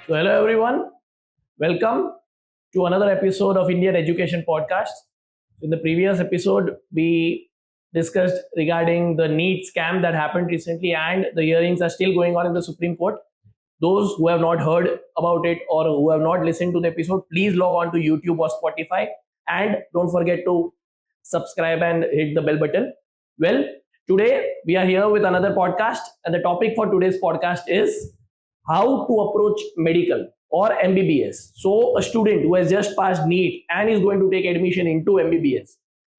So, hello everyone. Welcome to another episode of Indian Education Podcast. In the previous episode, we discussed regarding the NEET scam that happened recently, and the hearings are still going on in the Supreme Court. Those who have not heard about it or who have not listened to the episode, please log on to YouTube or Spotify, and don't forget to subscribe and hit the bell button. Well, today we are here with another podcast, and the topic for today's podcast is how to approach medical or MBBS. So, a student who has just passed NEET and is going to take admission into MBBS,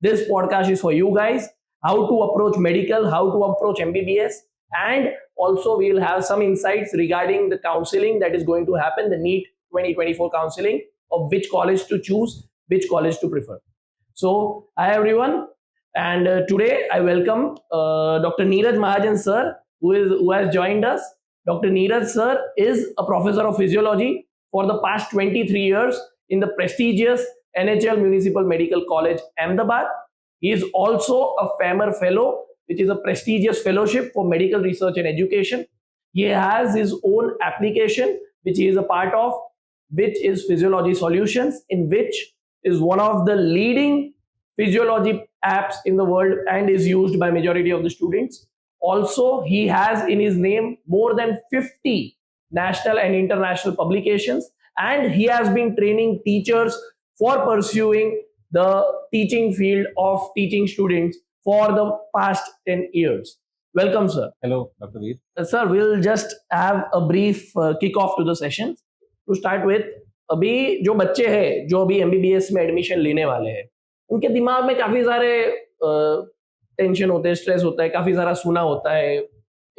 this podcast is for you guys. How to approach medical, how to approach MBBS, and also we will have some insights regarding the counseling that is going to happen, the NEET 2024 counseling of which college to choose, which college to prefer. So, hi everyone, and today I welcome Dr.Neeraj Mahajan sir, who has joined us. Dr. Neeraj sir is a professor of physiology for the past 23 years in the prestigious NHL Municipal Medical College, Ahmedabad. He is also a FAMR Fellow, which is a prestigious fellowship for medical research and education. He has his own application, which he is a part of, which is Physiology Solutions, in which is one of the leading physiology apps in the world and is used by majority of the students. Also, he has in his name more than 50 national and international publications, and he has been training teachers for pursuing the teaching field of teaching students for the past 10 years. Welcome, sir. Hello, Dr. Veer. Sir, we'll just have a brief kick-off to the session. To start with, अभी जो बच्चे हैं जो अभी MBBS में admission लेने वाले हैं, उनके दिमाग में काफी सारे टेंशन होते हैं, स्ट्रेस होता है, काफी सारा सुना होता है,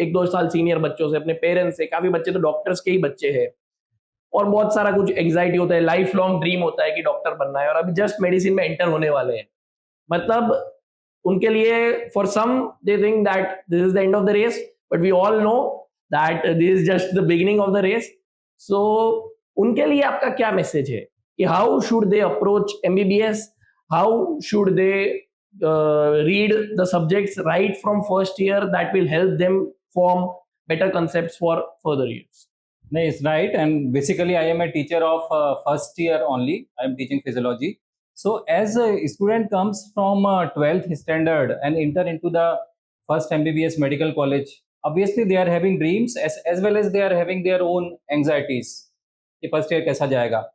1-2 साल सीनियर बच्चों से, अपने पेरेंट्स से, काफी बच्चे तो डॉक्टर्स के ही बच्चे हैं, और बहुत सारा कुछ एंग्जाइटी होता है, लाइफ लॉन्ग ड्रीम होता है कि डॉक्टर बनना है, और अभी जस्ट मेडिसिन में एंटर होने वाले हैं. मतलब उनके लिए for some they think that this is the end of the race, but we all know that this is just the beginning of the race. So उनके लिए आपका क्या मैसेज है कि how should they approach MBBS, how should they read the subjects right from first year that will help them form better concepts for further years? No, it's right. And basically, I am a teacher of first year only. I am teaching physiology. So, as a student comes from 12th standard and enter into the first MBBS medical college, obviously they are having dreams as well as they are having their own anxieties. कि first year कैसा जाएगा?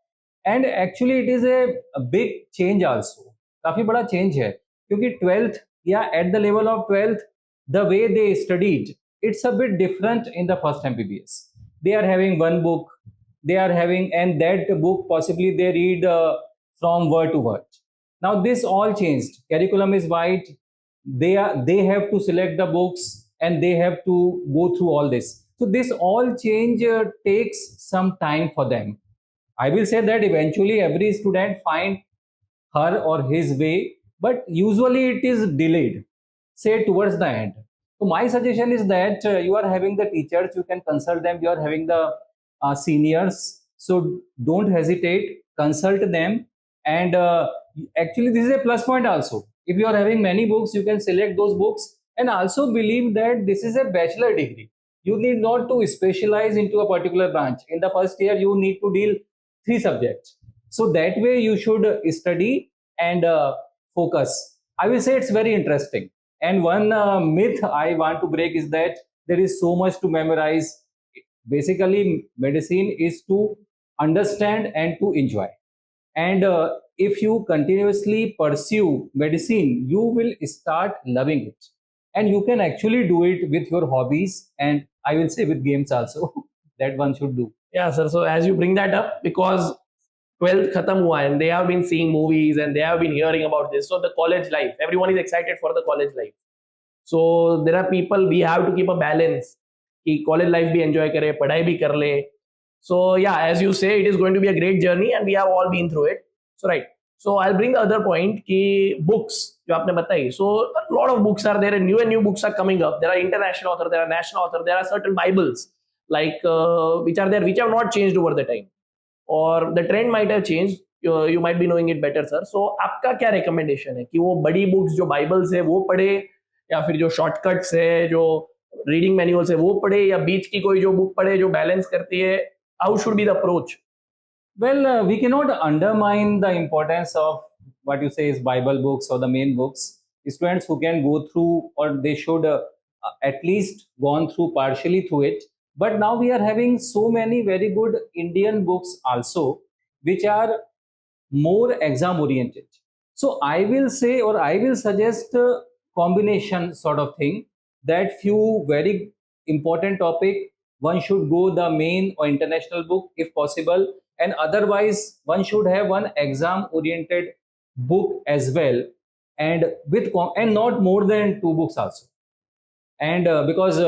And actually, it is a big change also. काफी बड़ा change है. क्योंकि 12th या at the level of 12th, the way they studied, it's a bit different in the first MBBS. They are having one book, they are having, and that book possibly they read from word to word. Now this all changed. Curriculum is wide. They have to select the books and they have to go through all this. So this all change takes some time for them. I will say that eventually every student find her or his way, but usually it is delayed, say towards the end. So my suggestion is that you are having the teachers, you can consult them, you are having the seniors, so don't hesitate, consult them. And actually this is a plus point also. If you are having many books, you can select those books, and also believe that this is a bachelor degree. You need not to specialize into a particular branch. In the first year you need to deal 3 subjects, so that way you should study and focus. I will say it's very interesting. And one myth I want to break is that there is so much to memorize. Basically, medicine is to understand and to enjoy. And if you continuously pursue medicine, you will start loving it. And you can actually do it with your hobbies, and I will say with games also that one should do. Yeah, sir. So as you bring that up, because 12th khatam hua and they have been seeing movies and they have been hearing about this. So the college life, everyone is excited for the college life. So there are people, we have to keep a balance. कि college life भी enjoy करे, पढ़ाई भी कर ले. So yeah, as you say, it is going to be a great journey and we have all been through it. So right. So I'll bring the other point कि books जो आपने बताई. So a lot of books are there and new books are coming up. There are international authors, there are national authors, there are certain Bibles like which are there, which have not changed over the time. और the trend might have changed. You might be knowing it better, sir. So आपका क्या recommendation है कि वो बड़ी books जो Bibles है वो पढ़े, या फिर जो shortcuts है, जो रीडिंग मैनुअल्स है वो पढ़े, या बीच की कोई जो बुक पढ़े जो बैलेंस करती है how should be the approach? Well, we cannot undermine the importance of what you say is Bible books or the main books. Students who can go through, or they should at least gone through partially through it. But now we are having so many very good Indian books also, which are more exam oriented. So I will say, or I will suggest a combination sort of thing, that few very important topic, one should go the main or international book if possible, and otherwise one should have one exam oriented book as well, and and not more than two books also. And because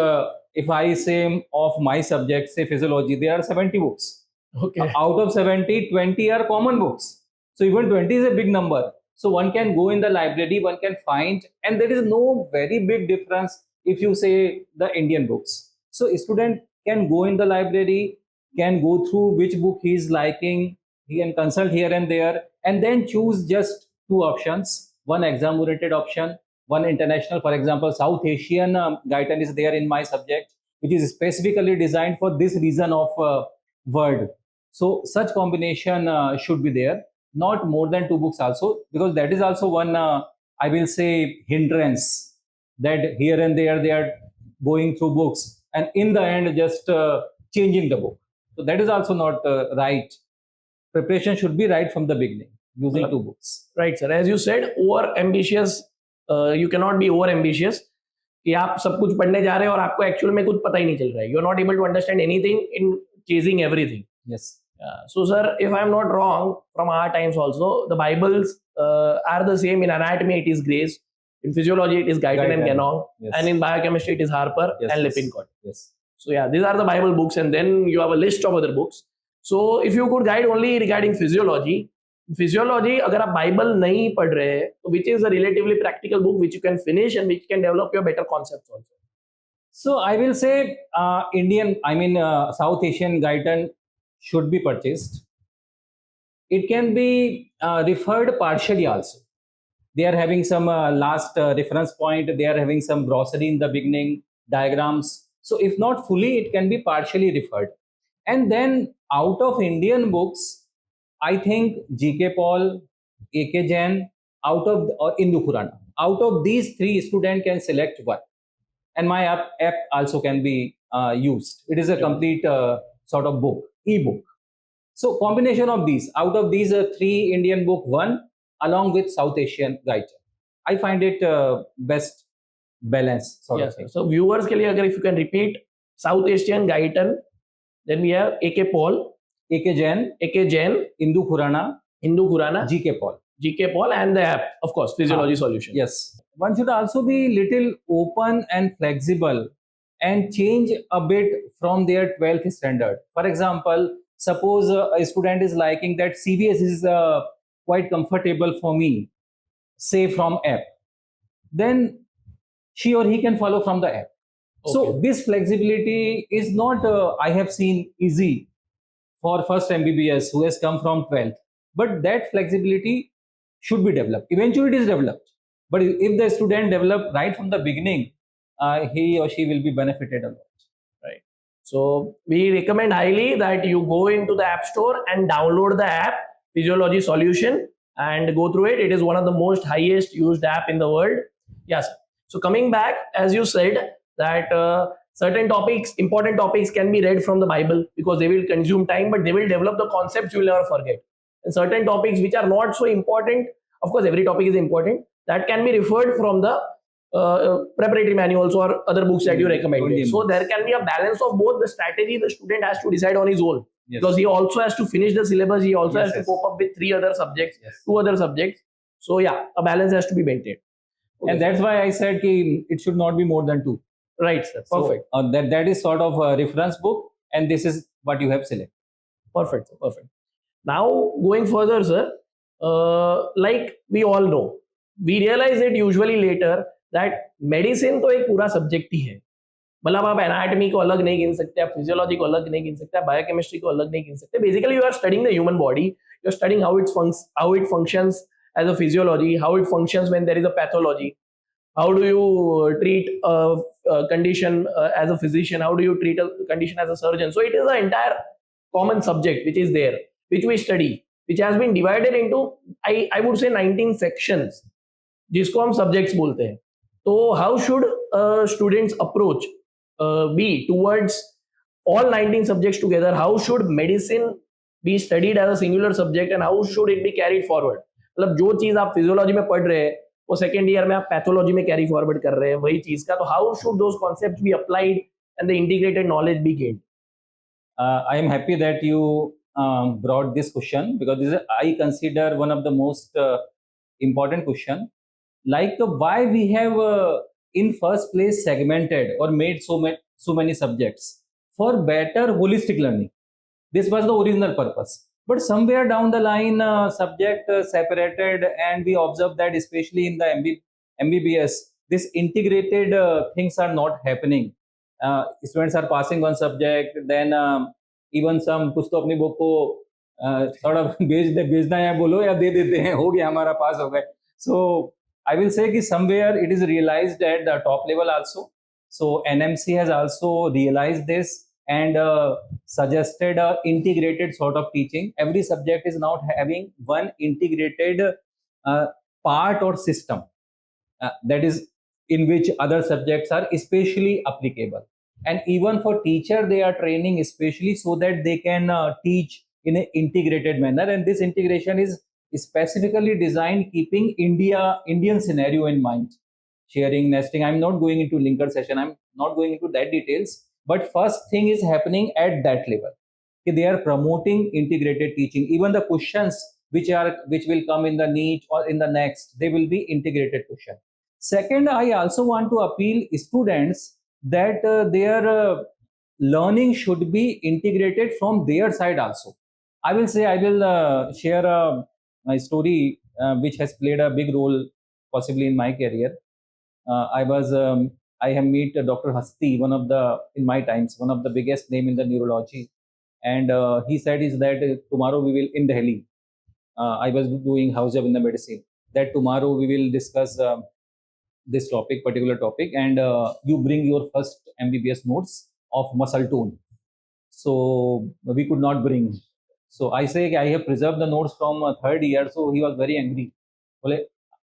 if I say of my subject, say physiology, there are 70 books. Okay. Out of 70, 20 are common books. So even 20 is a big number. So one can go in the library, one can find, and there is no very big difference if you say the Indian books. So a student can go in the library, can go through which book he is liking, he can consult here and there, and then choose just two options, one exam oriented option, one international. For example, South Asian guidance is there in my subject, which is specifically designed for this reason of word. So such combination should be there, not more than two books also, because that is also one, I will say, hindrance, that here and there they are going through books and in the end just changing the book. So that is also not right. Preparation should be right from the beginning using two books. Right, sir. As you said, over ambitious, you cannot be over ambitious. कि आप सब कुछ पढ़ने जा रहे हैं और आपको एक्चुअल में कुछ पता ही नहीं चल रहा है. You are not able to understand anything in chasing everything. Yes. So, sir, if I'm not wrong, from our times also, the Bibles are the same. In anatomy, it is Grace. In physiology, it is Guyton and Ganong. Yes. And in biochemistry, it is Harper and Lippincott. Yes. So, yeah, these are the Bible books. And then you have a list of other books. So, if you could guide only regarding physiology, अगर आप Bible नहीं पढ़ रहे हैं तो which is a relatively practical book which you can finish and which can develop your better concepts also. So I will say South Asian guidance should be purchased. It can be referred partially also. They are having some last reference point. They are having some glossary in the beginning, diagrams. So if not fully, it can be partially referred. And then out of Indian books, I think GK Paul, AK Jain, or Indu Khurana. Out of these three, student can select one. And my app also can be used. It is a complete sort of book, e-book. So combination of these, out of these three Indian book, one along with South Asian guide. I find it best balance sort of thing. So viewers के लिए अगर if you can repeat South Asian Guyton, then we have AK Paul, AK Jain, Indu Khurana, GK Paul, and the app, of course, Physiology Solution. Yes. One should also be little open and flexible and change a bit from their 12th standard. For example, suppose a student is liking that CBS is quite comfortable for me, say from app. Then she or he can follow from the app. Okay. So this flexibility is not, I have seen, easy for first MBBS who has come from 12th. But that flexibility should be developed. Eventually it is developed. But if the student develop right from the beginning, he or she will be benefited a lot. Right. So we recommend highly that you go into the app store and download the app, Physiology Solution, and go through it. It is one of the most highest used app in the world. Yes. So coming back, as you said, that certain topics, important topics can be read from the Bible because they will consume time, but they will develop the concepts you will never forget. And certain topics which are not so important, of course, every topic is important, that can be referred from the preparatory manuals or other books that you recommend. So there can be a balance of both. The strategy the student has to decide on his own. Yes. Because he also has to finish the syllabus. He also has to cope up with 3 other subjects, 2 other subjects. So yeah, a balance has to be maintained. Okay. And that's why I said it should not be more than 2. Right, sir. Perfect. So, that is sort of a reference book, and this is what you have selected. Perfect. Perfect. Now going further, sir, like we all know, we realize it usually later that medicine तो एक पूरा subject ही है. मतलब आप anatomy को अलग नहीं गिन सकते, आप फिजियोलॉजी को अलग नहीं गिन सकते, आप बायोकेमिस्ट्री को अलग नहीं गिन सकते. Basically you are studying the human body, you are studying how it functions as a physiology, how it functions when there is a pathology, how do you treat a condition as a physician, how do you treat a condition as a surgeon. So it is the entire common subject which is there, which we study, which has been divided into, I would say 19 sections, जिसको हम subjects बोलते हैं. So how should students approach be towards all 19 subjects together? How should medicine be studied as a singular subject and how should it be carried forward? मतलब जो चीज आप physiology में पढ़ रहे हैं वो सेकेंड ईयर में आप पैथोलॉजी में कैरी फॉरवर्ड कर रहे हैं वही चीज का. तो how should those concepts be applied and the integrated knowledge be gained? I am happy that you brought this question because this is, I consider one of the most important question. Like why we have in first place segmented or made so many subjects for better holistic learning. This was the original purpose. But somewhere down the line, subject separated, and we observed that especially in the MBBS, this integrated things are not happening. Students are passing one subject, then even some कुछ तो अपनी book को थोड़ा भेजना है बोलो या दे देते हैं, हो गया हमारा पास हो गए. So I will say कि somewhere it is realized at the top level also. So NMC has also realized this and suggested a integrated sort of teaching. Every subject is now having one integrated part or system that is in which other subjects are especially applicable. And even for teacher, they are training especially so that they can teach in an integrated manner. And this integration is specifically designed keeping Indian scenario in mind. Sharing, nesting. I'm not going into linker session. I'm not going into that details. But first thing is happening at that level. They are promoting integrated teaching. Even the questions which will come in the NEET or in the NeXT, they will be integrated question. Second, I also want to appeal students that their learning should be integrated from their side also. I will share a story which has played a big role possibly in my career. I have met Dr. Hasti, in my times, one of the biggest name in the neurology. And he said is that tomorrow we will, in Delhi, I was doing house job in the medicine, that tomorrow we will discuss this particular topic, and you bring your first MBBS notes of muscle tone. So we could not bring. So I say I have preserved the notes from third year. So he was very angry. Well,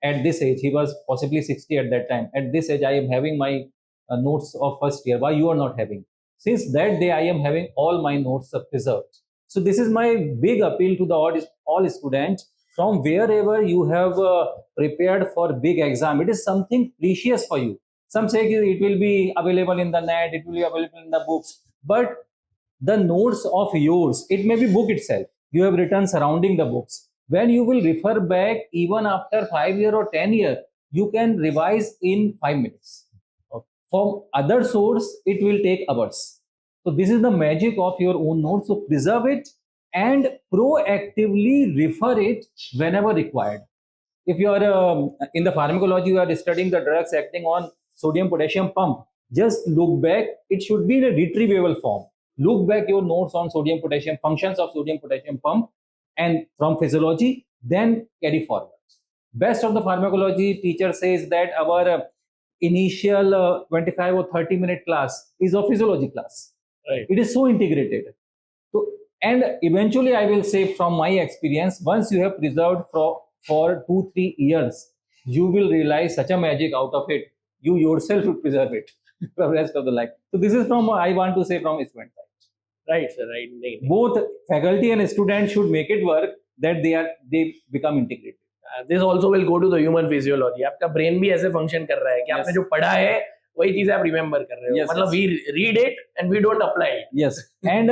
at this age, he was possibly 60 at that time. At this age, I am having my notes of first year. Why you are not having? Since that day, I am having all my notes preserved. So this is my big appeal to all students. From wherever you have prepared for big exam, it is something precious for you. Some say it will be available in the net, it will be available in the books, but the notes of yours, it may be book itself. You have written surrounding the books. When you will refer back, even after 5 years or 10 years, you can revise in 5 minutes. From other source, it will take hours. So this is the magic of your own notes. So preserve it and proactively refer it whenever required. If you are in the pharmacology, you are studying the drugs acting on sodium potassium pump, just look back. It should be in a retrievable form. Look back your notes on sodium potassium, functions of sodium potassium pump, and from physiology, then carry forward. Best of the pharmacology teacher says that our initial 25 or 30-minute class is a physiology class. Right. It is so integrated. So, and eventually, I will say from my experience, once you have preserved for 2-3 years, you will realize such a magic out of it. You yourself will preserve it for the rest of the life. So this is I want to say from student side. Right, sir. Right. Both faculty and students should make it work that they become integrated. This also will go to the human physiology. आपका brain भी ऐसे function कर रहा है कि आपने जो पढ़ा है वही चीजें आप remember कर रहे हो. मतलब we read it and we don't apply it. Yes. And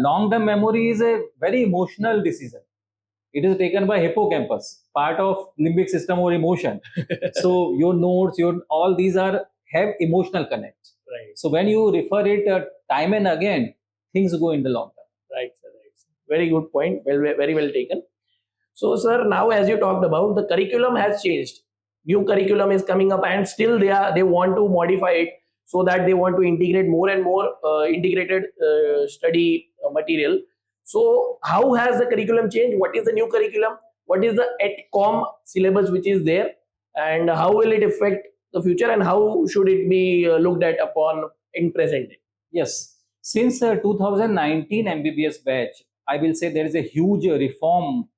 long-term memory is a very emotional decision. It is taken by hippocampus, part of limbic system or emotion. So your notes, all these have emotional connect. Right. So when you refer it time and again, things go in the long term. Right, sir. Right. Very good point. Very well taken. So, sir, now as you talked about, the curriculum has changed. New curriculum is coming up, and still they want to modify it so that they want to integrate more and more integrated study material. So, how has the curriculum changed? What is the new curriculum? What is the EdCom syllabus which is there, and how will it affect the future? And how should it be looked at upon in present day? Yes. Since 2019 MBBS batch, I will say there is a huge reform,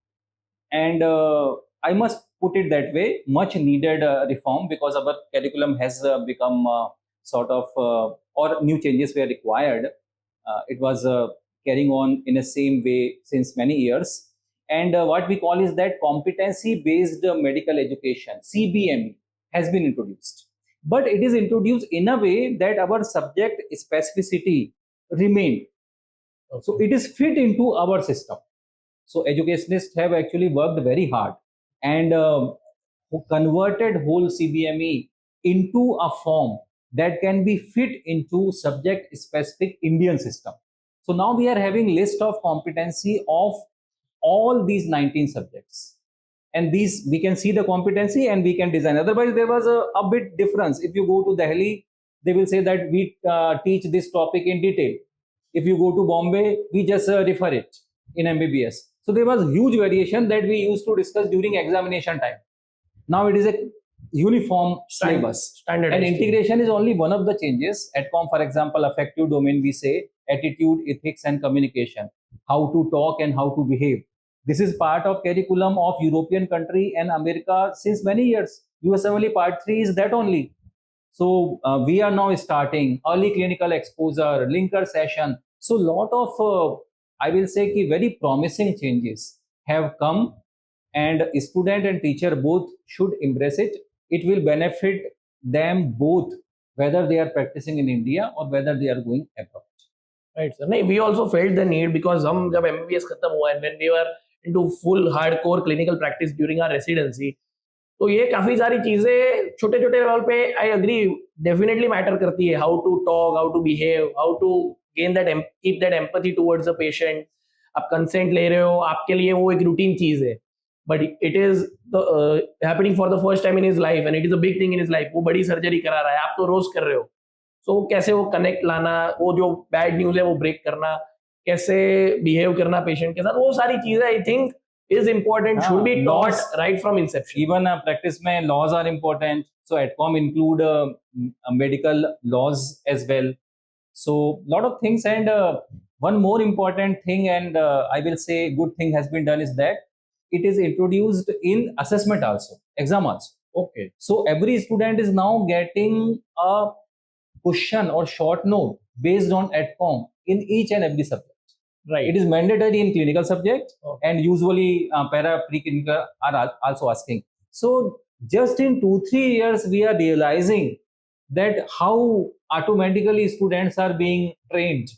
and I must put it that way, much needed reform, because our curriculum has become or new changes were required. It was carrying on in the same way since many years. And what we call is that competency based medical education, CBME, has been introduced. But it is introduced in a way that our subject specificity remained. So it is fit into our system. So educationists have actually worked very hard and who converted whole CBME into a form that can be fit into subject specific Indian system. So now we are having list of competency of all these 19 subjects, and these we can see the competency and we can design. Otherwise there was a bit difference. If you go to Delhi, they will say that we teach this topic in detail. If you go to Bombay, we just refer it in MBBS. So there was huge variation that we used to discuss during examination time. Now it is a uniform syllabus. Standard. And integration is only one of the changes. AdCom, for example, affective domain, we say attitude, ethics, and communication. How to talk and how to behave. This is part of curriculum of European country and America since many years. US only part 3 is that only. So we are now starting early clinical exposure, linker session. So lot of I will say ki very promising changes have come, and student and teacher both should embrace it. It will benefit them both, whether they are practicing in India or whether they are going abroad. Right, sir. No, we also felt the need because हम जब MBBS खत्म हुआ and when we were into full hardcore clinical practice during our residency, तो ये काफी सारी चीजें छोटे छोटे लेवल पे आई एग्री डेफिनेटली मैटर करती है. How to talk, how to behave, how to gain that keep that empathy towards the patient. आप कंसेंट ले रहे हो, आपके लिए वो एक रूटीन चीज है, but it is happening for the first time in his life and it is a big thing in his life. वो बड़ी सर्जरी करा रहा है, आप तो रोज कर रहे हो. सो कैसे वो कनेक्ट लाना, वो जो बैड न्यूज है वो ब्रेक करना, कैसे बिहेव करना पेशेंट के साथ, वो सारी चीजें I think is important, should be taught right from inception. Even practice mein laws are important. So AdCom include medical laws as well. So lot of things, and one more important thing, and I will say good thing has been done, is that it is introduced in assessment also, exam also. Okay. So every student is now getting a question or short note based on AdCom in each and every subject. Right. It is mandatory in clinical subject, and usually para preclinical are also asking. So just in 2-3 years we are realizing that how automatically students are being trained,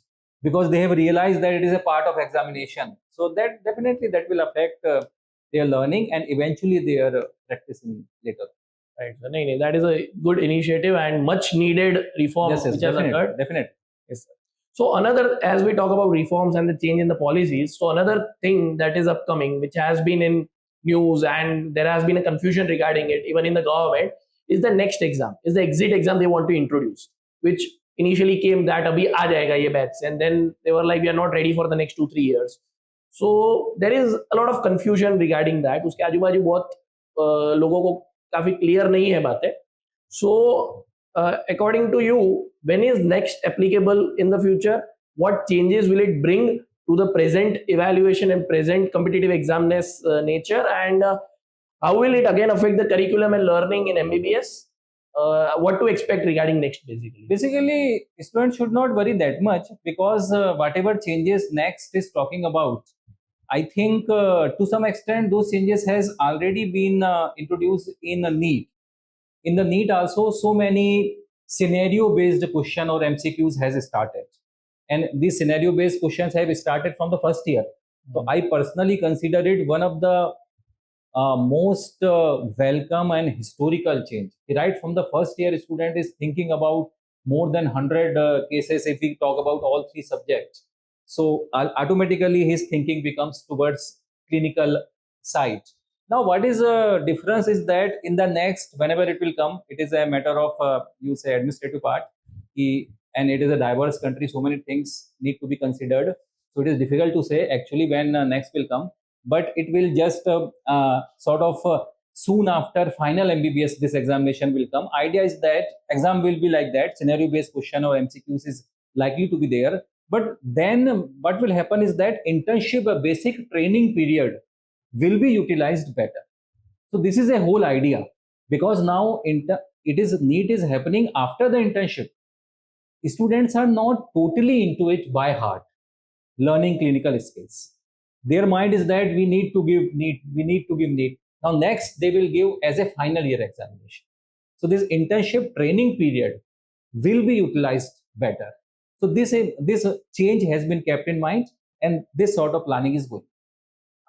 because they have realized that it is a part of examination. So that definitely that will affect their learning and eventually their practicing later. Right. So, no, that is a good initiative and much needed reform Yes, which has occurred. Definitely. Yes, sir. So another, as we talk about reforms and the change in the policies, so another thing that is upcoming, which has been in news and there has been a confusion regarding it, even in the government, is the next exam, is the exit exam they want to introduce, which initially came that abhi aa jayega ye batch, and then they were like, we are not ready for the next 2-3 years. So there is a lot of confusion regarding that. Uske आजू बाजू बहुत लोगों को काफी clear नहीं है बातें. So according to you, when is NeXT applicable in the future? What changes will it bring to the present evaluation and present competitive examness nature, and how will it again affect the curriculum and learning in MBBS? What to expect regarding NeXT basically? Basically, students should not worry that much, because whatever changes NeXT is talking about, I think to some extent those changes has already been introduced in NEET. In the NEET also, so many scenario-based question or MCQs has started, and these scenario-based questions have started from the first year. So I personally consider it one of the most welcome and historical change. Right from the first year, student is thinking about more than 100 cases if we talk about all 3 subjects. So automatically his thinking becomes towards clinical side. Now, what is the difference is that in the NeXT, whenever it will come, it is a matter of, you say, administrative part, and it is a diverse country, so many things need to be considered. So it is difficult to say actually when NeXT will come, but it will just soon after final MBBS, this examination will come. Idea is that exam will be like that, scenario-based question or MCQs is likely to be there, But then what will happen is that internship, a basic training period, will be utilized better. So this is a whole idea, because now NEET is happening after the internship. Students are not totally into it by heart, learning clinical skills. Their mind is that we need to give NEET. Now next they will give as a final year examination. So this internship training period will be utilized better. So this change has been kept in mind, and this sort of planning is going.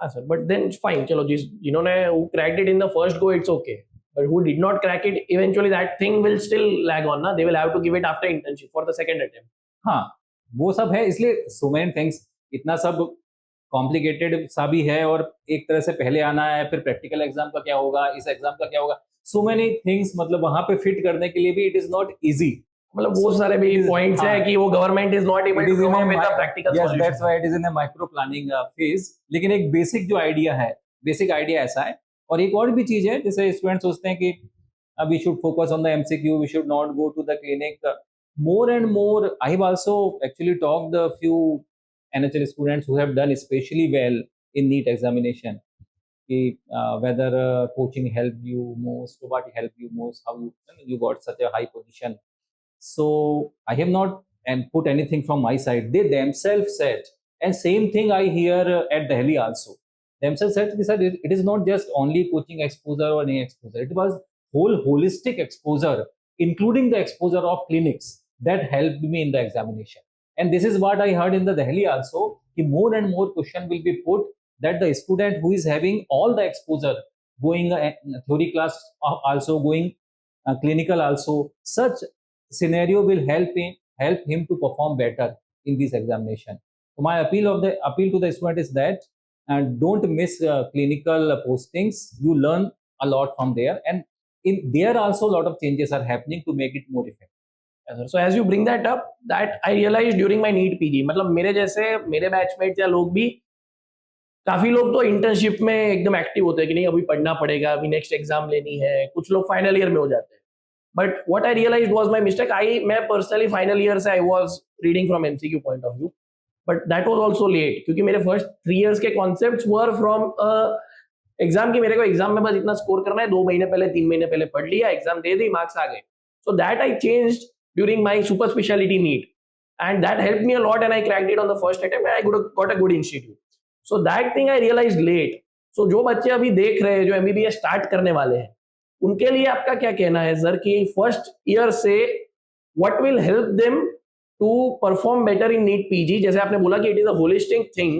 हाँ sir, but then fine, चलो जिन्होंने who cracked it in the first go, it's okay, but who did not crack it, eventually that thing will still lag on, ना? They will have to give it after internship for the second attempt. हाँ, वो सब है, इसलिए so many things, इतना सब complicated सा भी है, और एक तरह से पहले आना है, फिर प्रैक्टिकल एग्जाम का क्या होगा, इस एग्जाम का क्या होगा, so many things, मतलब वहां पे फिट करने के लिए भी it is not easy. मतलब वो सारे भी पॉइंट्स है कि वो government is not able to come up with the practical solution. That's why it is in a micro planning phase. लेकिन एक बेसिक जो आइडिया है, बेसिक आइडिया ऐसा है. और एक और भी चीज है, जैसे स्टूडेंट सोचते हैं कि we should focus on the MCQ, we should not go to the clinic. More and more I have also actually talked the few NHL students who have done specially well in NEET examination, कि whether coaching helped you most, what helped you most, how you got such a high position. So I have not put anything from my side. They themselves said, and same thing I hear at Delhi also. Themselves said, they said it is not just only coaching exposure or any exposure. It was whole holistic exposure, including the exposure of clinics, that helped me in the examination. And this is what I heard in the Delhi also. That more and more question will be put, that the student who is having all the exposure, going theory class also, going clinical also, such scenario will help him to perform better in this examination. So my appeal to the student is that don't miss clinical postings. You learn a lot from there, and in there also a lot of changes are happening to make it more effective. So as you bring that up, that I realized during my NEET PG, मतलब मेरे batchmate या लोग भी, काफी लोग तो internship में एकदम एक्टिव होते हैं कि नहीं अभी पढ़ना पड़ेगा, अभी नेक्स्ट एग्जाम लेनी है. कुछ लोग फाइनल ईयर में हो जाते हैं. But what I realized was my mistake. मैं personally final year से I was reading from MCQ point of view, but that was also late, क्योंकि मेरे first 3 years के concepts were from एग्जाम की. मेरे को एग्जाम में बस इतना स्कोर करना है, 2 महीने पहले 3 महीने पहले पढ़ लिया, एग्जाम दे दी, मार्क्स आ गए. So that I changed during my super specialty NEET, and that helped me a lot, and I cracked it on the first attempt, and I got a good institute. So that thing I realized late. So जो बच्चे अभी देख रहे हैं, जो MBBS start करने वाले हैं, उनके लिए आपका क्या कहना है सर, कि फर्स्ट ईयर से what will help them to perform better in NEET PG? जैसे आपने बोला कि it is a holistic thing,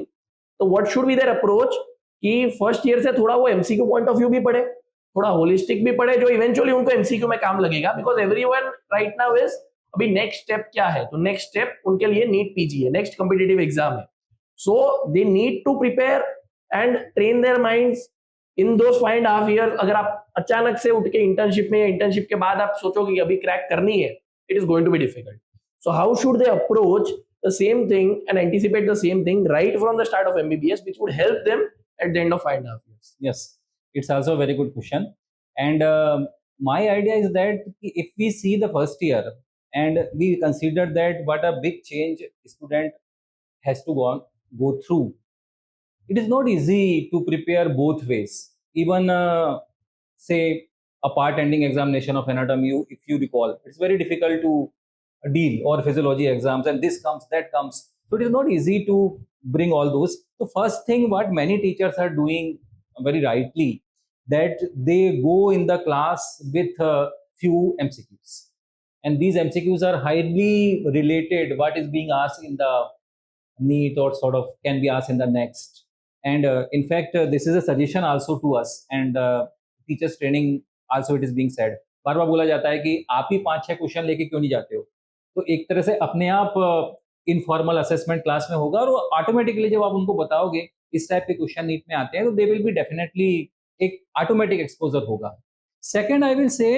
तो what should be their approach, कि फर्स्ट ईयर से थोड़ा वो एमसीक्यू पॉइंट ऑफ व्यू भी पढ़े, थोड़ा होलिस्टिक भी पढ़े, जो इवेंचुअली उनको एमसीक्यू में काम लगेगा. Because everyone right now is, अभी नेक्स्ट स्टेप क्या है, तो नेक्स्ट स्टेप उनके लिए नीट पीजी है, नेक्स्ट कॉम्पिटिटिव एग्जाम है. So they need to prepare and train their minds in those 5.5 years. अगर आप अचानक से उठ के इंटर्नशिप में, इंटर्नशिप के बाद आप सोचोगे कि अभी क्रैक करनी है, it is going to be difficult. So how should they approach the same thing and anticipate the same thing right from the start of MBBS, which would help them at the end of 5.5 years? Yes, it's also a very good question. And my idea is that if we see the first year and we consider that what a big change student has to go through, it is not easy to prepare both ways. Even say a part ending examination of anatomy, if you recall, it's very difficult to deal, or physiology exams, and this comes, that comes. So it is not easy to bring all those. So first thing what many teachers are doing very rightly, that they go in the class with few MCQs, and these MCQs are highly related what is being asked in the NEET, or sort of can be asked in the NeXT. And in fact this is a suggestion also to us, and teachers training also it is being said. बार बार बोला जाता है कि आप ही 5-6 question लेके क्यों नहीं जाते हो. तो एक तरह से अपने आप इनफॉर्मल असेसमेंट क्लास में होगा, और ऑटोमेटिकली जब आप उनको बताओगे इस टाइप के क्वेश्चन नीट में आते हैं, तो दे विल बी डेफिनेटली एक ऑटोमेटिक एक्सपोजर होगा. सेकंड आई विल से,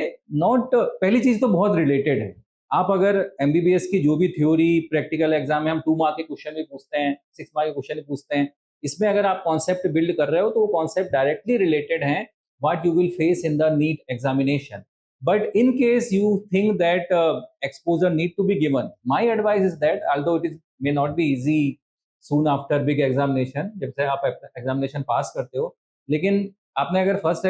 नॉट, पहली चीज तो बहुत रिलेटेड है. आप अगर एमबीबीएस की जो भी थ्योरी प्रैक्टिकल एग्जाम में हम 2 मार्क के क्वेश्चन भी पूछते हैं, 6 मार्क के क्वेश्चन भी पूछते हैं, इसमें अगर आप कॉन्सेप्ट बिल्ड कर रहे हो तो वो कॉन्सेप्ट डायरेक्टली रिलेटेड है what you will face in the NEET examination. But in case you think that exposure need to be given, my advice is that although it is may not be easy soon after big examination, जब से आप examination पास करते हो, लेकिन आपने अगर first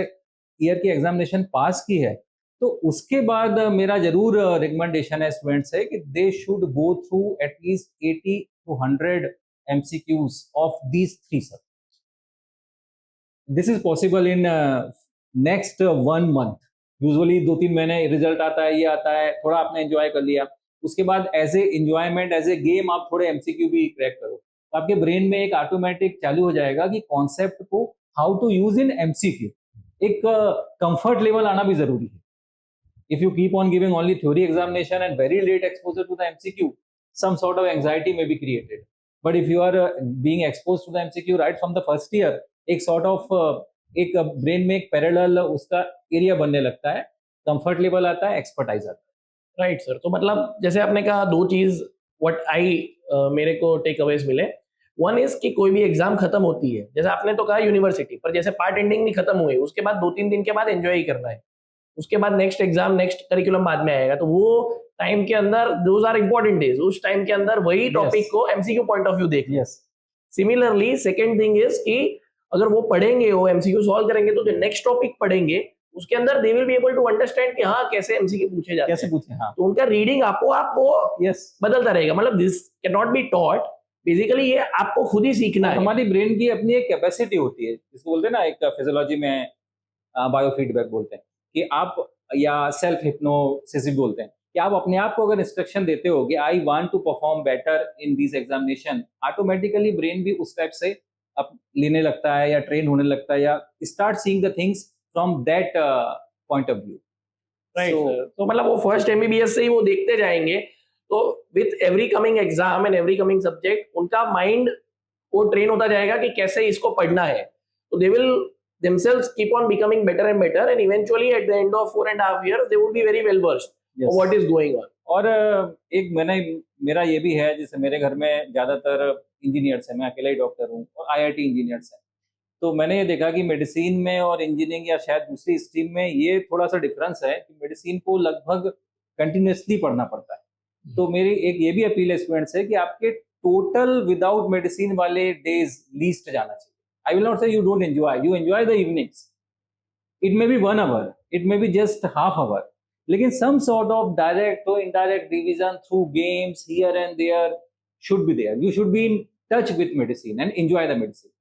year की examination पास की है तो उसके बाद मेरा जरूर रिकमेंडेशन है स्टूडेंट्स से कि they should go through at least 80 to 100 MCQs of these three subjects. This is possible in next 1 month. Usually 2-3 महीने रिजल्ट आता है, ये आता है, थोड़ा आपने एंजॉय कर लिया, उसके बाद as a enjoyment, as a game आप थोड़े MCQ भी क्रैक करो, तो आपके ब्रेन में एक ऑटोमेटिक चालू हो जाएगा कि कॉन्सेप्ट को how to use in MCQ. एक कंफर्ट लेवल आना भी जरूरी है. If you keep on giving only theory examination and very late exposure to the MCQ, some sort of anxiety may be created. But if you are being exposed to the MCQ right from the first year, एक sort of एक brain में एक parallel उसका area बनने लगता है, comfort level आता है, एक्सपर्टाइज आता है. Right sir. तो मतलब जैसे आपने कहा दो चीज व्हाट आई मेरे को टेक अवेज मिले. वन इज कि कोई भी एग्जाम खत्म होती है, जैसे आपने तो कहा यूनिवर्सिटी पर, जैसे पार्ट एंडिंग नहीं खत्म हुई, उसके बाद 2-3 दिन के बाद एंजॉय ही करना है, उसके बाद नेक्स्ट एग्जाम नेक्स्ट करिकुलम बाद में आएगा, तो वो टाइम के अंदर दोज आर इंपॉर्टेंट डेज, उस टाइम के अंदर वही टॉपिक को MCQ पॉइंट ऑफ व्यू देख. सिमिलरली सेकेंड थिंग इज कि अगर वो पढ़ेंगे, वो MCQ सॉल्व करेंगे, तो जो नेक्स्ट टॉपिक पढ़ेंगे उसके अंदर they will be able to understand कि हाँ कैसे MCQ पूछे जाते हैं, कैसे पूछे. हाँ, तो उनका रीडिंग आपको वो बदलता रहेगा. मतलब this can not be taught, basically ये आपको खुद ही सीखना है. हमारी ब्रेन की अपनी एक कैपेसिटी होती है, जिसको बोलते हैं ना, एक फिजियोलॉजी में बायोफीडबैक बोलते हैं, कि आप या सेल्फ हिप्नोसिस बोलते हैं, कि आप अपने आप को अगर इंस्ट्रक्शन देते हो कि I want to perform better in this examination, automatically brain भी उस टाइप से अब लेने लगता है या ट्रेन होने लगता है, या start seeing the things from that point of view. Right. तो मतलब वो फर्स्ट MBBS से ही वो देखते जाएंगे, तो with every coming exam and every coming subject उनका माइंड वो ट्रेन होता जाएगा कि कैसे इसको पढ़ना है, तो they will themselves keep on becoming better and better, and eventually at the end of 4.5 years they would be very well versed of what is going on. और एक मेरा ये भी है, जैसे मेरे घर में ज्यादातर इंजीनियर्स हैं, मैं अकेला ही डॉक्टर हूँ, और IIT इंजीनियर्स हैं, तो मैंने ये देखा कि मेडिसिन में और इंजीनियरिंग या शायद दूसरी स्ट्रीम में ये थोड़ा सा डिफरेंस है कि मेडिसिन को लगभग कंटिन्यूसली पढ़ना पड़ता है. तो मेरी एक ये भी अपील है स्टूडेंट्स से कि आपके टोटल विदाउट मेडिसिन वाले डेज लीस्ट जाना चाहिए. I will not say you don't enjoy. You enjoy the evenings. It may be 1 hour. It may be just half hour. लेकिन some sort of direct or indirect revision through games here and there should be there. You should be in touch with medicine and enjoy the medicine.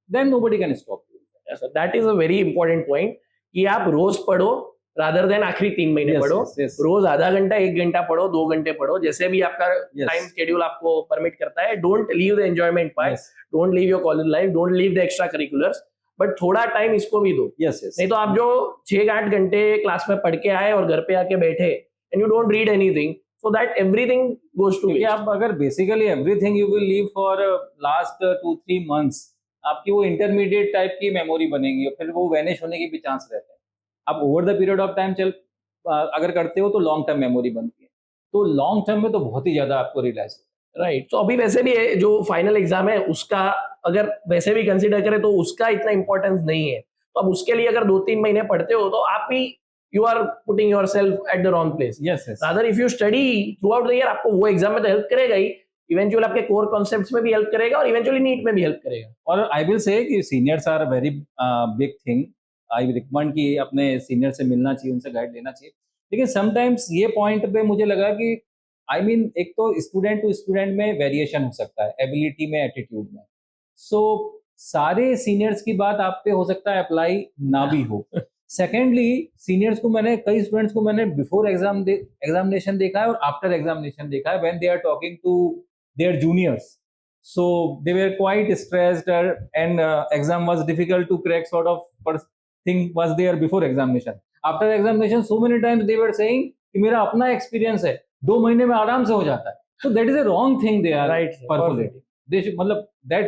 Then nobody can stop you. Yes, sir. That is a very important point. कि आप रोज पढ़ो rather than आखिरी 3 महीने पढ़ो. रोज आधा घंटा 1 घंटा पढ़ो, 2 घंटे पढ़ो, जैसे भी आपका टाइम शेड्यूल आपको परमिट करता है. Don't leave the enjoyment part, don't leave your college life, don't leave the extra curriculars, but थोड़ा टाइम इसको भी दो. नहीं तो आप जो 6-8 घंटे क्लास में पढ़ के आए और घर पे आके बैठे and you don't read anything, so that everything goes to waste. आप अगर basically everything you will leave for last 2-3 months, आपकी वो इंटरमीडिएट टाइप की मेमोरी बनेगी, और फिर वो वैनिश होने के भी चांस रहते हैं. आप over the period of time अगर करते हो तो लॉन्ग टर्म मेमोरी बनती है, तो लॉन्ग टर्म में तो बहुत ही ज्यादा आपको रियलाइज होगा. राइट. तो अभी वैसे भी जो फाइनल एग्जाम है उसका अगर वैसे भी कंसीडर करें तो उसका इतना इंपॉर्टेंस नहीं है, तो अब उसके लिए अगर 2-3 महीने पढ़ते हो तो आप ही you are putting yourself at the wrong place. Rather if you study throughout the year, आपको वो एग्जाम में तो हेल्प करेगा ही, इवेंचुअली आपके कोर कॉन्सेप्ट्स में भी हेल्प करेगा, और इवेंचुअली नीट में भी हेल्प करेगा. और आई विल से कि seniors are very big thing. I recommend कि अपने सीनियर से मिलना चाहिए, उनसे गाइड लेना चाहिए. लेकिन समटाइम्स ये पॉइंट पे मुझे लगा कि एक तो स्टूडेंट टू स्टूडेंट में वेरिएशन हो सकता है, एबिलिटी में, एटीट्यूड में. सो सारे सीनियर्स की बात आप पे हो सकता है अप्लाई ना भी हो. सेकेंडली, सीनियर्स को कई स्टूडेंट्स को मैंने बिफोर एग्जामिनेशन देखा है और आफ्टर एग्जामिनेशन देखा है, when they are talking to their juniors. So they were quite stressed and exam was difficult to crack, sort of thing was there before examination. After examination so many times they were saying कि मेरा अपना experience है, 2 महीने में आराम से हो जाता है. So that is a wrong thing they are percolating. They should, मतलब that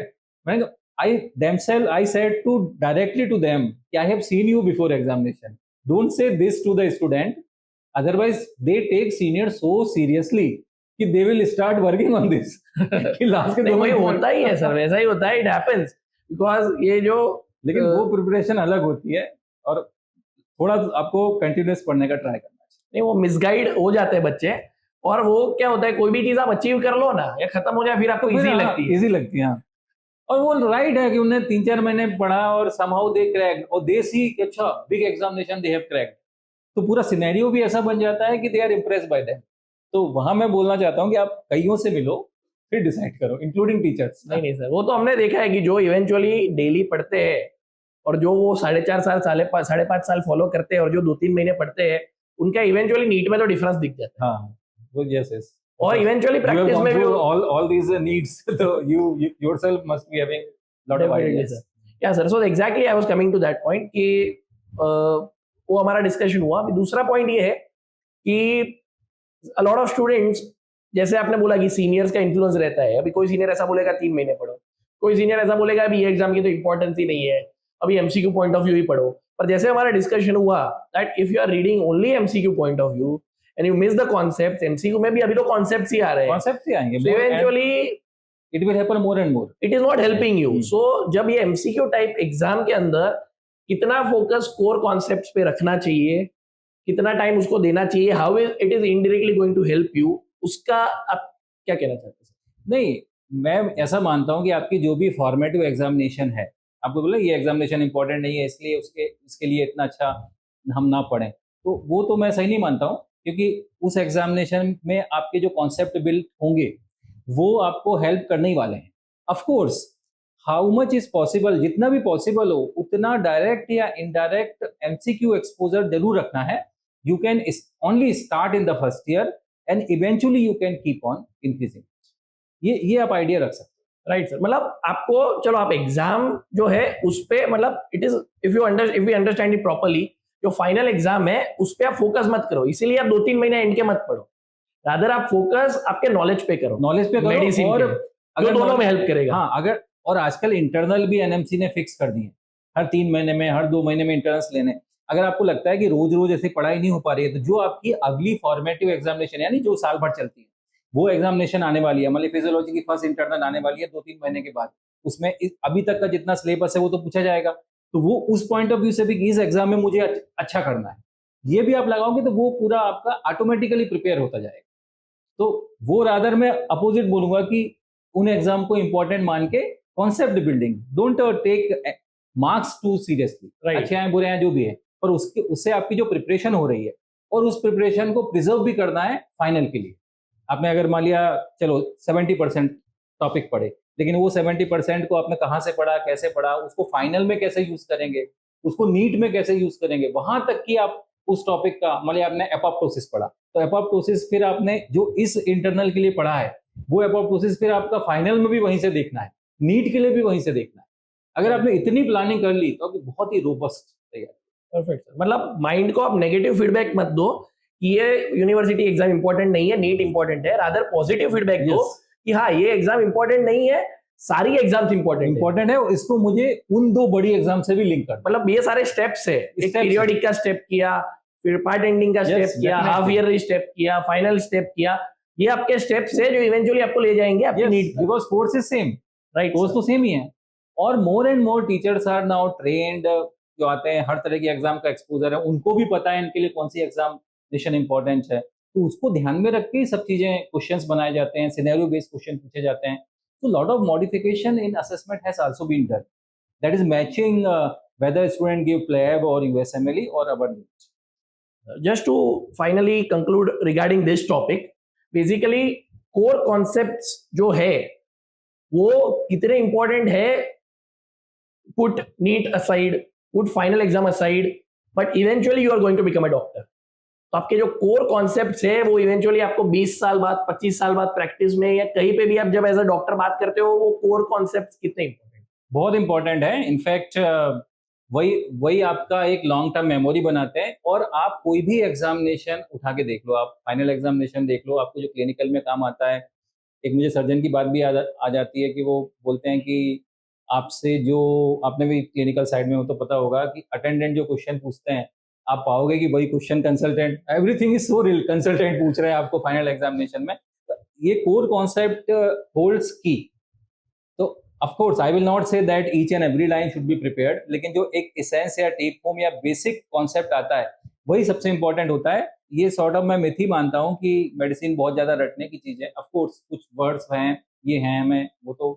I said to directly to them कि I have seen you before examination. Don't say this to the student, otherwise they take seniors so seriously कि they will start working on this. कि last के 2 महीने होता ही है sir, वैसा ही होता है. It happens because ये जो, लेकिन वो प्रिपरेशन अलग होती है, और थोड़ा आपको कंटिन्यूअस पढ़ने का ट्राई करना चाहिए. नहीं, वो मिसगाइड हो जाते हैं बच्चे, और वो क्या होता है, कोई भी चीज आप अचीव कर लो ना या खत्म हो जाए, फिर आपको इजी लगती है। इजी लगती है, हाँ। और वो राइट है कि उन्हें 3-4 महीने पढ़ा और समहाउ दे क्रैक, और दे सी अच्छा big examination they have cracked, तो पूरा सिनेरियो भी ऐसा बन जाता है कि they are impressed by them. तो वहां मैं बोलना चाहता हूँ कि आप कईयों से मिलो, फिर डिसाइड करो, इंक्लूडिंग टीचर्स। नहीं नहीं सर, वो तो हमने देखा है कि जो इवेंचुअली डेली पढ़ते हैं और जो वो 4.5 साल 5.5 साल फॉलो करते हैं और जो 2-3 महीने पढ़ते हैं, उनका इवेंचुअली नीट में तो डिफरेंस दिख जाता है। हाँ, वो यस। और इवेंचुअली प्रैक्टिस में भी all these needs, so you yourself must be having lot of ideas. Yeah sir, so exactly I was coming to that point कि वो हमारा डिस्कशन हुआ। अभी दूसरा पॉइंट ये है कि अ लॉट ऑफ स्टूडेंट्स, जैसे आपने बोला कि सीनियर्स का इन्फ्लुएंस रहता है। अभी कोई सीनियर ऐसा बोलेगा 3 महीने पढ़ो, कोई सीनियर ऐसा बोलेगा अभी ये एग्जाम की तो इंपॉर्टेंस ही नहीं है, अभी एमसीक्यू पॉइंट ऑफ व्यू ही पढ़ो। पर जैसे हमारा डिस्कशन हुआ that if you are reading only MCQ point of view and you miss the concepts, MCQ में भी अभी तो कॉन्सेप्ट्स ही आ रहे हैं, कॉन्सेप्ट्स ही आएंगे, eventually it will happen more and more, it is not helping you. So जब ये एमसीक्यू टाइप एग्जाम के अंदर कितना फोकस कोर कॉन्सेप्ट्स पे रखना चाहिए, कितना टाइम उसको देना चाहिए, how it is indirectly going to help you, उसका आप क्या कहना चाहते हैं? नहीं, मैं ऐसा मानता हूं कि आपकी जो भी फॉर्मेटिव एग्जामिनेशन है, आपको बोला ये एग्जामिनेशन इंपॉर्टेंट नहीं है इसलिए इसके लिए इतना अच्छा हम ना पढ़ें, तो वो तो मैं सही नहीं मानता हूं, क्योंकि उस एग्जामिनेशन में आपके जो कॉन्सेप्ट बिल्ड होंगे वो आपको हेल्प करने ही वाले हैं। Of course how much is possible, जितना भी पॉसिबल हो उतना डायरेक्ट या इनडायरेक्ट एमसीक्यू एक्सपोजर जरूर रखना है। You can only start in the first year and eventually you can keep on increasing. ये आप आइडिया रख सकते हैं। राइट सर, मतलब आपको, चलो आप एग्जाम जो है उस पे, मतलब it is if you understand it properly, जो फाइनल एग्जाम है उस पे आप फोकस मत करो, इसीलिए आप 2-3 महीने एंड के मत पढ़ो, रादर आप फोकस आपके नॉलेज पे करो, मेडिसिन और अगर दोनों में हेल्प करेगा। हाँ, अगर और आजकल इंटरनल भी एनएमसी ने फिक्स कर दिए, हर 3 महीने में, हर 2 महीने में इंटरनल्स लेने। अगर आपको लगता है कि रोज रोज ऐसी पढ़ाई नहीं हो पा रही है, तो जो आपकी अगली फॉर्मेटिव एग्जामिनेशन यानी जो साल भर चलती है वो एग्जामिनेशन आने वाली है, मतलब फिजियोलॉजी की फर्स्ट इंटरनल आने वाली है 2-3 महीने के बाद, उसमें अभी तक का जितना सिलेबस है वो तो पूछा जाएगा, तो वो उस पॉइंट ऑफ व्यू से भी कि इस एग्जाम में मुझे अच्छा करना है, ये भी आप लगाओगे तो वो पूरा आपका ऑटोमेटिकली प्रिपेयर होता जाएगा। तो वो रादर मैं अपोजिट बोलूंगा कि उन एग्जाम को इंपॉर्टेंट मान के concept building, don't take marks too seriously, अच्छे हैं बुरे हैं जो भी है, पर उससे आपकी जो प्रिपरेशन हो रही है और उस प्रिपरेशन को प्रिजर्व भी करना है फाइनल के लिए। आपने अगर मान लिया चलो 70% टॉपिक पढ़े, लेकिन वो 70% को आपने कहाँ से पढ़ा, कैसे पढ़ा, उसको फाइनल में कैसे यूज करेंगे, उसको नीट में कैसे यूज करेंगे, वहां तक कि आप उस टॉपिक का, मान लिया आपने एपोप्टोसिस पढ़ा, तो एपोप्टोसिस फिर आपने जो इस इंटरनल के लिए पढ़ा है वो एपोप्टोसिस फिर आपका फाइनल में भी वहीं से देखना है, नीट के लिए भी वहीं से देखना है। अगर आपने इतनी प्लानिंग कर ली तो बहुत ही रोबस्ट तैयार। परफेक्ट। मतलब माइंड को आप नेगेटिव फीडबैक मत दो कि ये यूनिवर्सिटी एग्जाम इंपॉर्टेंट नहीं है, नीट इंपॉर्टेंट है, रादर पॉजिटिव फीडबैक दो कि हाँ ये एग्जाम इंपॉर्टेंट नहीं है, सारी एग्जाम्स इंपॉर्टेंट है, इसको मुझे उन 2 बड़ी एग्जाम से भी लिंक कर, मतलब ये सारे स्टेप्स है, एक पीरियोडिक का स्टेप किया, फिर पार्ट एंडिंग का स्टेप किया, हाफ ईयरली स्टेप किया, फाइनल स्टेप किया, ये आपके स्टेप्स है जो इवेंचुअली आपको ले जाएंगे आपकी NEET, because course is same, right, course तो सेम ही है। और more and more teachers are now trained, जो आते हैं हर तरह की एग्जाम का एक्सपोजर है, उनको भी पता है इनके लिए कौन सी एग्जामिनेशन इंपॉर्टेंट है, तो उसको ध्यान में रख के सब चीजें, क्वेश्चंस बनाए जाते हैं, सिनेरियो बेस्ड क्वेश्चन पूछे जाते हैं। तो lot of modification in assessment has also been done, that is matching whether student give plab or USMLE or our needs. Just to finally conclude regarding this topic, basically core concepts जो है वो कितने important है, put NEET aside, put final exam aside, but eventually you are going to become a doctor. तो आपके जो core concepts है वो eventually आपको 20 साल बाद, 25 साल बाद प्रैक्टिस में या कहीं पे भी आप जब एज अ डॉक्टर बात करते हो, वो core concepts कितने important? बहुत इंपॉर्टेंट है, इनफैक्ट वही आपका एक लॉन्ग टर्म मेमोरी बनाते हैं। और आप कोई भी एग्जामिनेशन उठा के देख लो, आप फाइनल एग्जामिनेशन देख लो, आपको जो क्लिनिकल में काम आता है, एक मुझे सर्जन की बात भी आ जाती है कि वो बोलते हैं कि आपसे जो, आपने भी क्लिनिकल साइड में हो तो पता होगा कि अटेंडेंट जो क्वेश्चन पूछते हैं, आप पाओगे कि वही question consultant, everything is so real, consultant पूछ रहे हैं आपको फाइनल एग्जामिनेशन में। ये कोर कॉन्सेप्ट होल्ड्स की। तो of course I will not say that each and every line should be prepared, लेकिन जो एक एसेंस या टेक होम या बेसिक कॉन्सेप्ट आता है वही सबसे इम्पोर्टेंट होता है। ये सॉर्ट ऑफ मैं मिथ ही मानता हूँ कि मेडिसिन बहुत ज्यादा रटने की चीज है। ऑफ कोर्स कुछ वर्ड्स हैं, ये हैं, हमें वो तो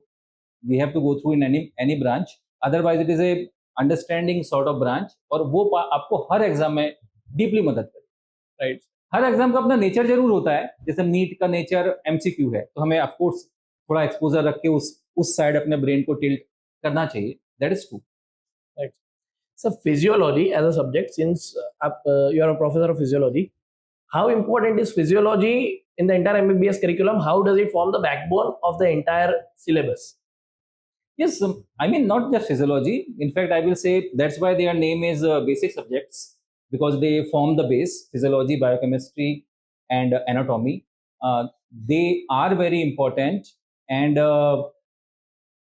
we have to go through in any branch, otherwise it is a understanding sort of branch, और वो आपको हर एग्जाम में डीपली मदद करे। राइट। हर एग्जाम का अपना नेचर जरूर होता है, जैसे नीट का नेचर एमसीक्यू है, तो हमें ऑफकोर्स थोड़ा एक्सपोजर रख के उस साइड अपने ब्रेन को टिल्ट करना चाहिए, that is true. Right. So physiology as a subject, since you are a professor of physiology, how important is physiology in the entire MBBS curriculum? How does it form the backbone of the entire syllabus? Yes, I mean not just physiology. In fact, I will say that's why their name is basic subjects, because they form the base. Physiology, biochemistry, and anatomy. They are very important, and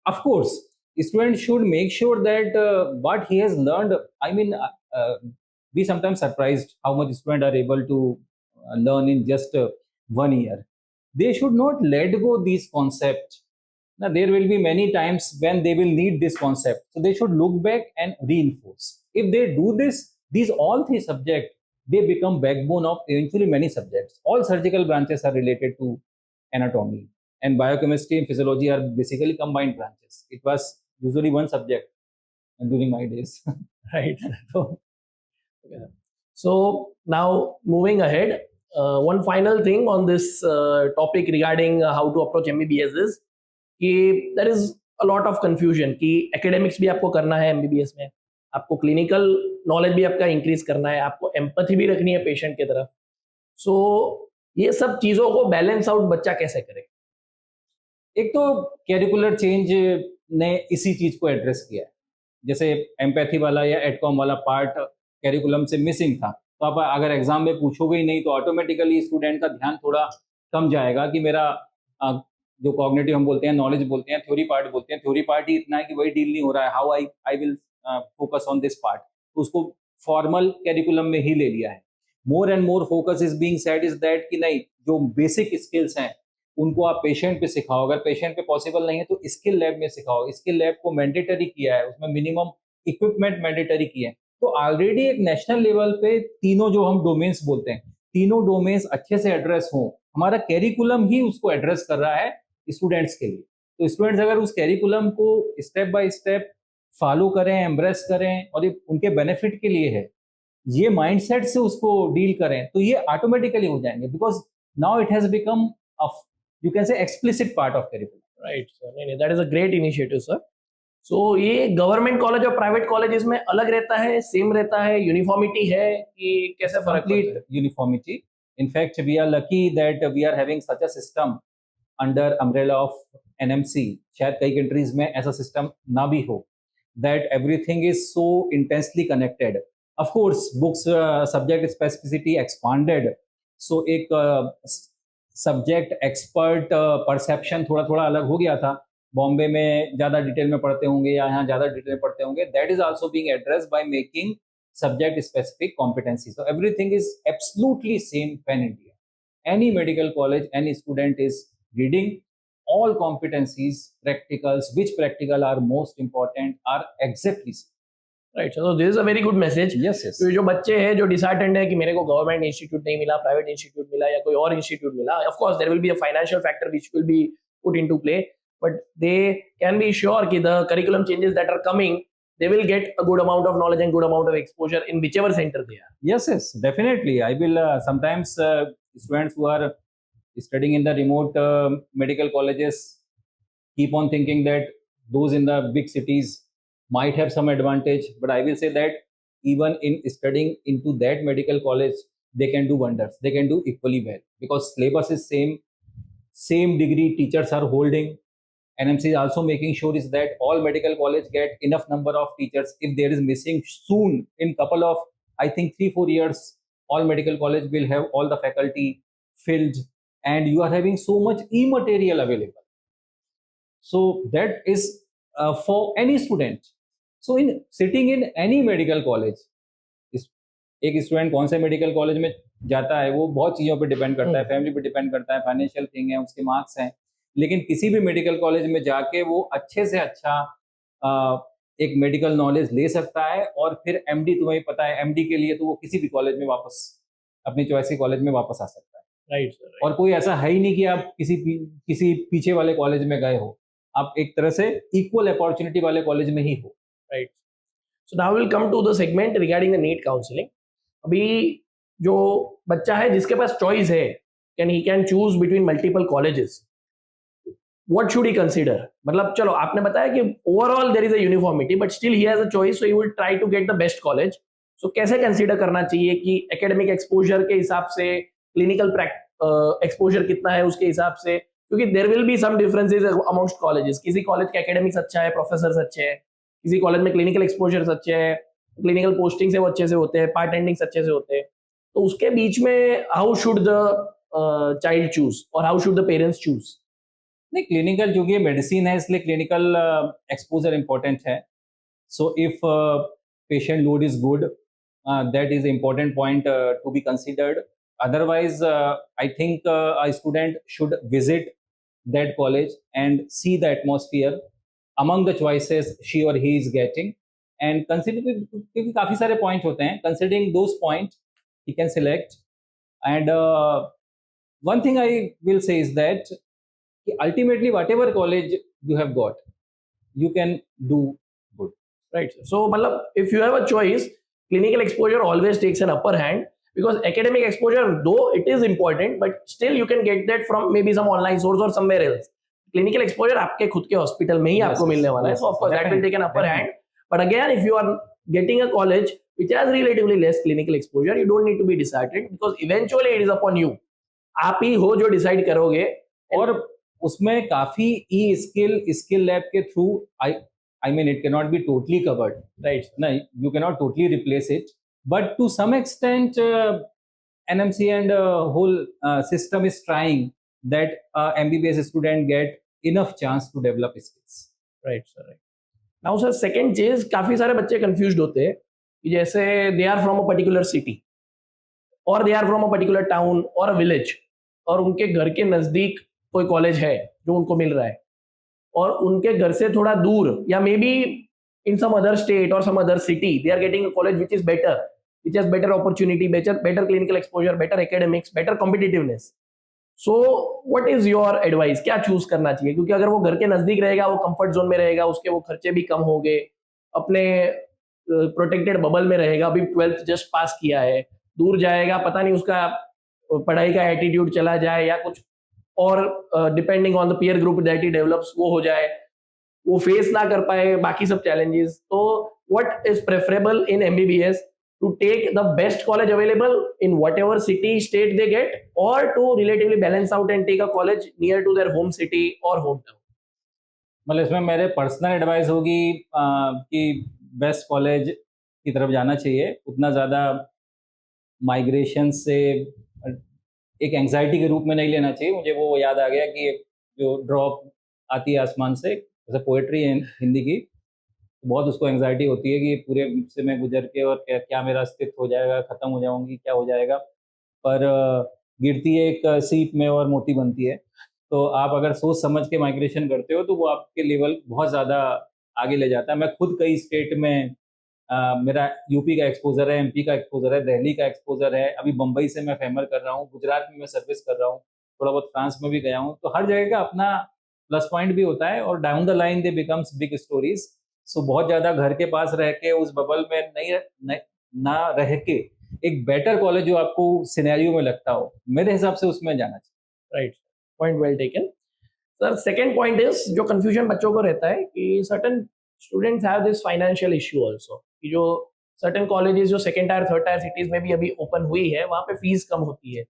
of course, student should make sure that what he has learned. I mean, we sometimes surprised how much students are able to learn in just 1 year. They should not let go these concepts. Now, there will be many times when they will need this concept, so they should look back and reinforce. If they do this, these all three subjects, they become backbone of eventually many subjects. All surgical branches are related to anatomy, and biochemistry and physiology are basically combined branches. It was usually one subject during my days. Right. So now moving ahead, one final thing on this topic regarding how to approach MBBS is कि there is a lot of confusion कि academics भी आपको करना है MBBS में, आपको clinical knowledge भी आपका increase करना है, आपको empathy भी रखनी है patient की तरफ। So ये सब चीजों को balance out बच्चा कैसे करे? एक तो कैरिकुलर चेंज ने इसी चीज को एड्रेस किया है। जैसे एम्पैथी वाला या एडकॉम वाला पार्ट कैरिकुलम से मिसिंग था, तो आप अगर एग्जाम में पूछोगे ही नहीं तो ऑटोमेटिकली स्टूडेंट का ध्यान थोड़ा कम जाएगा कि मेरा जो कॉग्निटिव हम बोलते हैं, नॉलेज बोलते हैं, थ्योरी पार्ट बोलते हैं, थ्योरी पार्ट ही इतना है कि वही डील नहीं हो रहा है, how I will focus on this part, तो उसको फॉर्मल कैरिकुलम में ही ले लिया है। मोर and more focus is being said is that कि नहीं, जो बेसिक स्किल्स हैं उनको आप पेशेंट पे सिखाओ, अगर पेशेंट पे पॉसिबल नहीं है तो स्किल लैब में सिखाओ। स्किल लैब को मैंडेटरी किया है, उसमें मिनिमम इक्विपमेंट मैंडेटरी किए हैं। तो ऑलरेडी एक नेशनल लेवल पे तीनों जो हम डोमेन्स बोलते हैं, तीनों डोमेन्स अच्छे से एड्रेस हो, हमारा कैरिकुलम ही उसको एड्रेस कर रहा है स्टूडेंट्स के लिए। तो स्टूडेंट्स अगर उस कैरिकुलम को स्टेप बाय स्टेप फॉलो करें, एम्ब्रेस करें और ये उनके बेनिफिट के लिए है, ये माइंडसेट से उसको डील करें, तो ये ऑटोमेटिकली हो जाएंगे, because now it has become you can say explicit part of curriculum. Right, sir. नहीं, that is a great initiative, sir. So ये गवर्नमेंट कॉलेज और प्राइवेट कॉलेजेस में अलग रहता है, सेम रहता है, यूनिफॉर्मिटी है कि कैसे फर्क पड़ता है? Complete uniformity. In fact, we are lucky that we are having such a system under umbrella of NMC. शायद कई कंट्रीज में ऐसा सिस्टम ना भी हो, that everything is so intensely connected. Of course, books subject specificity expanded. So एक subject expert perception थोड़ा थोड़ा अलग हो गया था। बॉम्बे में ज्यादा डिटेल में पढ़ते होंगे या यहाँ ज्यादा डिटेल में पढ़ते होंगे, that is also being addressed by making subject specific competency. So everything is absolutely same pan India. Any medical college, any student is reading all competencies, practicals, which practical are most important are exactly same. Right, so this is a very good message. Yes, yes. तो जो बच्चे हैं जो डिसअटेंड है कि मेरे को government institute नहीं मिला, प्राइवेट इंस्टीट्यूट मिला या कोई और इंस्टीट्यूट मिला, of course there will be a financial factor which will be put into play, but they can be sure कि the curriculum changes that are coming, they will get a good amount of knowledge and good amount of exposure in whichever center they are. Yes, yes, definitely. I will sometimes students who are studying in the remote medical colleges keep on thinking that those in the big cities might have some advantage, but I will say that even in studying into that medical college, they can do wonders. They can do equally well because syllabus is same degree teachers are holding. NMC is also making sure is that all medical college get enough number of teachers. If there is missing soon, in couple of, I think 3-4 years, all medical college will have all the faculty filled, and you are having so much e-material available. So that is for any student. So in sitting in any medical college, एक student कौन से medical college में जाता है वो बहुत चीज़ों पे डिपेंड करता है, फैमिली पे डिपेंड करता है, फाइनेंशियल थिंग है, उसके मार्क्स हैं, लेकिन किसी भी मेडिकल कॉलेज में जाके वो अच्छे से अच्छा एक मेडिकल नॉलेज ले सकता है, और फिर एमडी, तुम्हें पता है एमडी के लिए तो वो किसी भी कॉलेज में वापस, अपनी चॉइस के कॉलेज में वापस आ सकता है। Right sir. और कोई ऐसा है ही नहीं कि आप किसी पीछे वाले कॉलेज में गए हो, आप एक तरह से इक्वल अपॉर्चुनिटी वाले कॉलेज में ही हो। Right. So now will come to the segment regarding the NEET counselling. अभी जो बच्चा है जिसके पास चॉइस है, can he can choose between multiple colleges, what should he consider? मतलब चलो आपने बताया कि overall there is a uniformity but still he has a choice, so he will try to get the best college. So कैसे consider करना चाहिए कि academic exposure के हिसाब से, क्लिनिकल एक्सपोजर कितना है उसके हिसाब से, क्योंकि there will be some differences amongst colleges. किसी कॉलेज का एकेडमिक्स अच्छा है, प्रोफेसर्स अच्छे हैं, किसी कॉलेज में क्लिनिकल एक्सपोजर्स अच्छे हैं, क्लिनिकल पोस्टिंग से वो अच्छे से होते हैं, पार्ट एंडिंग्स अच्छे से होते हैं। तो उसके बीच में how should the child choose और how should the parents choose? नहीं, क्लिनिकल, जो कि मेडिसिन है इसलिए क्लिनिकल एक्सपोजर इंपॉर्टेंट है। So if patient load is good, that is important point to be considered. Otherwise I think a student should visit that college and see the atmosphere among the choices she or he is getting, and considering, क्योंकि काफी सारे point होते हैं, considering those points he can select. And one thing I will say is that ultimately whatever college you have got, you can do good. Right. So, matlab, if you have a choice, clinical exposure always takes an upper hand, because academic exposure, though it is important, but still you can get that from maybe some online source or somewhere else. Clinical exposure आपके खुद के hospital में ही आपको मिलने वाला है, so of course that will take an upper hand. But again, if you are getting a college which has relatively less clinical exposure, you don't need to be disheartened, because eventually it is upon you. आप ही हो जो decide करोगे। और उसमें काफी skill lab के through, I mean, it cannot be totally covered. Right. No, you cannot totally replace it. But to some extent, NMC and whole system is trying that MBBS student get enough chance to develop skills. Right, sir. Right. Now, sir, second चीज, काफी सारे बच्चे confused होते हैं कि जैसे they are from a particular city or they are from a particular town or a village, और उनके घर के नजदीक कोई कॉलेज है जो उनको मिल रहा है, और उनके घर से थोड़ा दूर या maybe in some other state और some other city they are getting a college which is better, which has better opportunity, better clinical exposure, better academics, better competitiveness. So what is your advice, क्या choose करना चाहिए? क्योंकि अगर वो घर के नजदीक रहेगा, वो कंफर्ट जोन में रहेगा, उसके वो खर्चे भी कम होंगे, अपने प्रोटेक्टेड बबल में रहेगा, अभी 12th जस्ट पास किया है, दूर जाएगा पता नहीं उसका पढ़ाई का एटीट्यूड चला जाए या कुछ और, depending on the peer group that he develops, वो हो जाए, वो फेस ना कर पाए बाकी सब चैलेंजेस। तो what is preferable in MBBS, to take the best college available in whatever city state they get, और to relatively balance out and take a college near to their home city और home town? मतलब इसमें मेरे personal advice होगी कि best college की तरफ जाना चाहिए। उतना ज़्यादा माइग्रेशन से एक एंग्जाइटी के रूप में नहीं लेना चाहिए। मुझे वो याद आ गया कि जो ड्रॉप आती है आसमान से, जैसे पोएट्री है हिंदी की, बहुत उसको एंग्जाइटी होती है कि पूरे से मैं गुजर के और क्या मेरा अस्तित्व हो जाएगा, ख़त्म हो जाऊंगी, क्या हो जाएगा। पर गिरती है एक सीप में और मोती बनती है। तो आप अगर सोच समझ के माइग्रेशन करते हो तो वो आपके लेवल बहुत ज़्यादा आगे ले जाता है। मैं खुद कई स्टेट में, मेरा यूपी का एक्सपोजर है, एमपी का एक्सपोजर है, दिल्ली का एक्सपोजर है, अभी मुंबई से मैं फेमर कर रहा हूँ, गुजरात में मैं सर्विस कर रहा हूँ, थोड़ा बहुत फ्रांस में भी गया हूँ। तो हर जगह का अपना प्लस पॉइंट भी होता है, और down the line they becomes big stories. So बहुत ज़्यादा घर के पास रह के उस बबल में ना रह के एक बेटर कॉलेज जो आपको सिनेरियो में लगता हो, मेरे हिसाब से उसमें जाना चाहिए। Right, point well taken sir. Second point is, जो कंफ्यूजन बच्चों को रहता है कि certain students have this financial issue also, कि जो सर्टेन कॉलेजेस जो second tier third tier cities में भी अभी ओपन हुई है, वहाँ पे फीस कम होती है,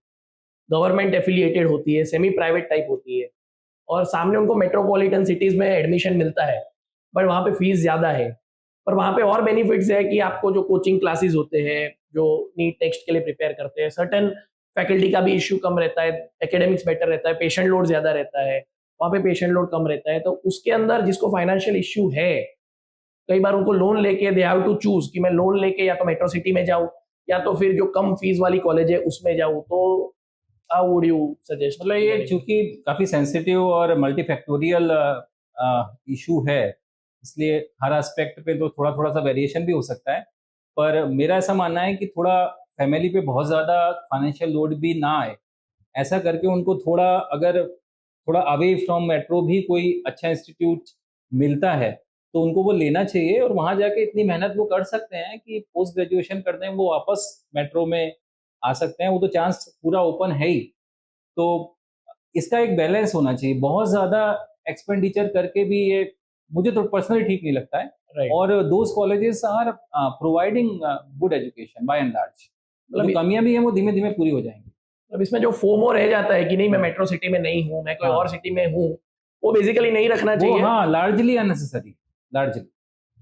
गवर्नमेंट एफिलिएटेड होती है, सेमी प्राइवेट टाइप होती है, और सामने उनको मेट्रोपॉलिटन सिटीज में एडमिशन मिलता है, बट वहाँ पे फीस ज़्यादा है। पर वहाँ पे और बेनिफिट्स है कि आपको जो कोचिंग क्लासेस होते हैं, जो नीट नेक्स्ट के लिए प्रिपेयर करते हैं, सर्टेन फैकल्टी का भी इश्यू कम रहता है, एकेडमिक्स बेटर रहता है, पेशेंट लोड ज़्यादा रहता है, वहाँ पे पेशेंट लोड कम रहता है। तो उसके अंदर जिसको फाइनेंशियल इश्यू है, कई बार उनको लोन लेके दे हैव टू चूज कि मैं लोन लेके या तो मेट्रो सिटी में जाऊँ या तो फिर जो कम फीस वाली कॉलेज है उसमें जाऊँ। तो हाउ वुड यू सजेस्ट? मतलब ये चूंकि काफ़ी सेंसिटिव और मल्टीफैक्टोरियल इशू है, इसलिए हर एस्पेक्ट पे तो थोड़ा थोड़ा सा वेरिएशन भी हो सकता है, पर मेरा ऐसा मानना है कि थोड़ा फैमिली पे बहुत ज़्यादा फाइनेंशियल लोड भी ना आए, ऐसा करके उनको थोड़ा, अगर थोड़ा अवे फ्रॉम मेट्रो भी कोई अच्छा इंस्टीट्यूट मिलता है तो उनको वो लेना चाहिए, और वहाँ जाके इतनी मेहनत वो कर सकते हैं कि पोस्ट ग्रेजुएशन करते हैं वो वापस मेट्रो में आ सकते हैं, वो तो चांस पूरा ओपन है ही। तो इसका एक बैलेंस होना चाहिए, बहुत ज़्यादा एक्सपेंडिचर करके भी ये मुझे तो पर्सनली ठीक नहीं लगता है। राइट, और those colleges are providing good education by and large, मतलब जो कमियां भी हैं वो धीमे धीमे पूरी हो जाएंगी। मतलब इसमें जो फोमो रह जाता है कि नहीं मैं मेट्रो सिटी में नहीं हूँ, मैं कोई हाँ। और सिटी में हूँ, वो बेसिकली नहीं रखना वो चाहिए। हाँ, लार्जली अननेसेसरी, लार्जली।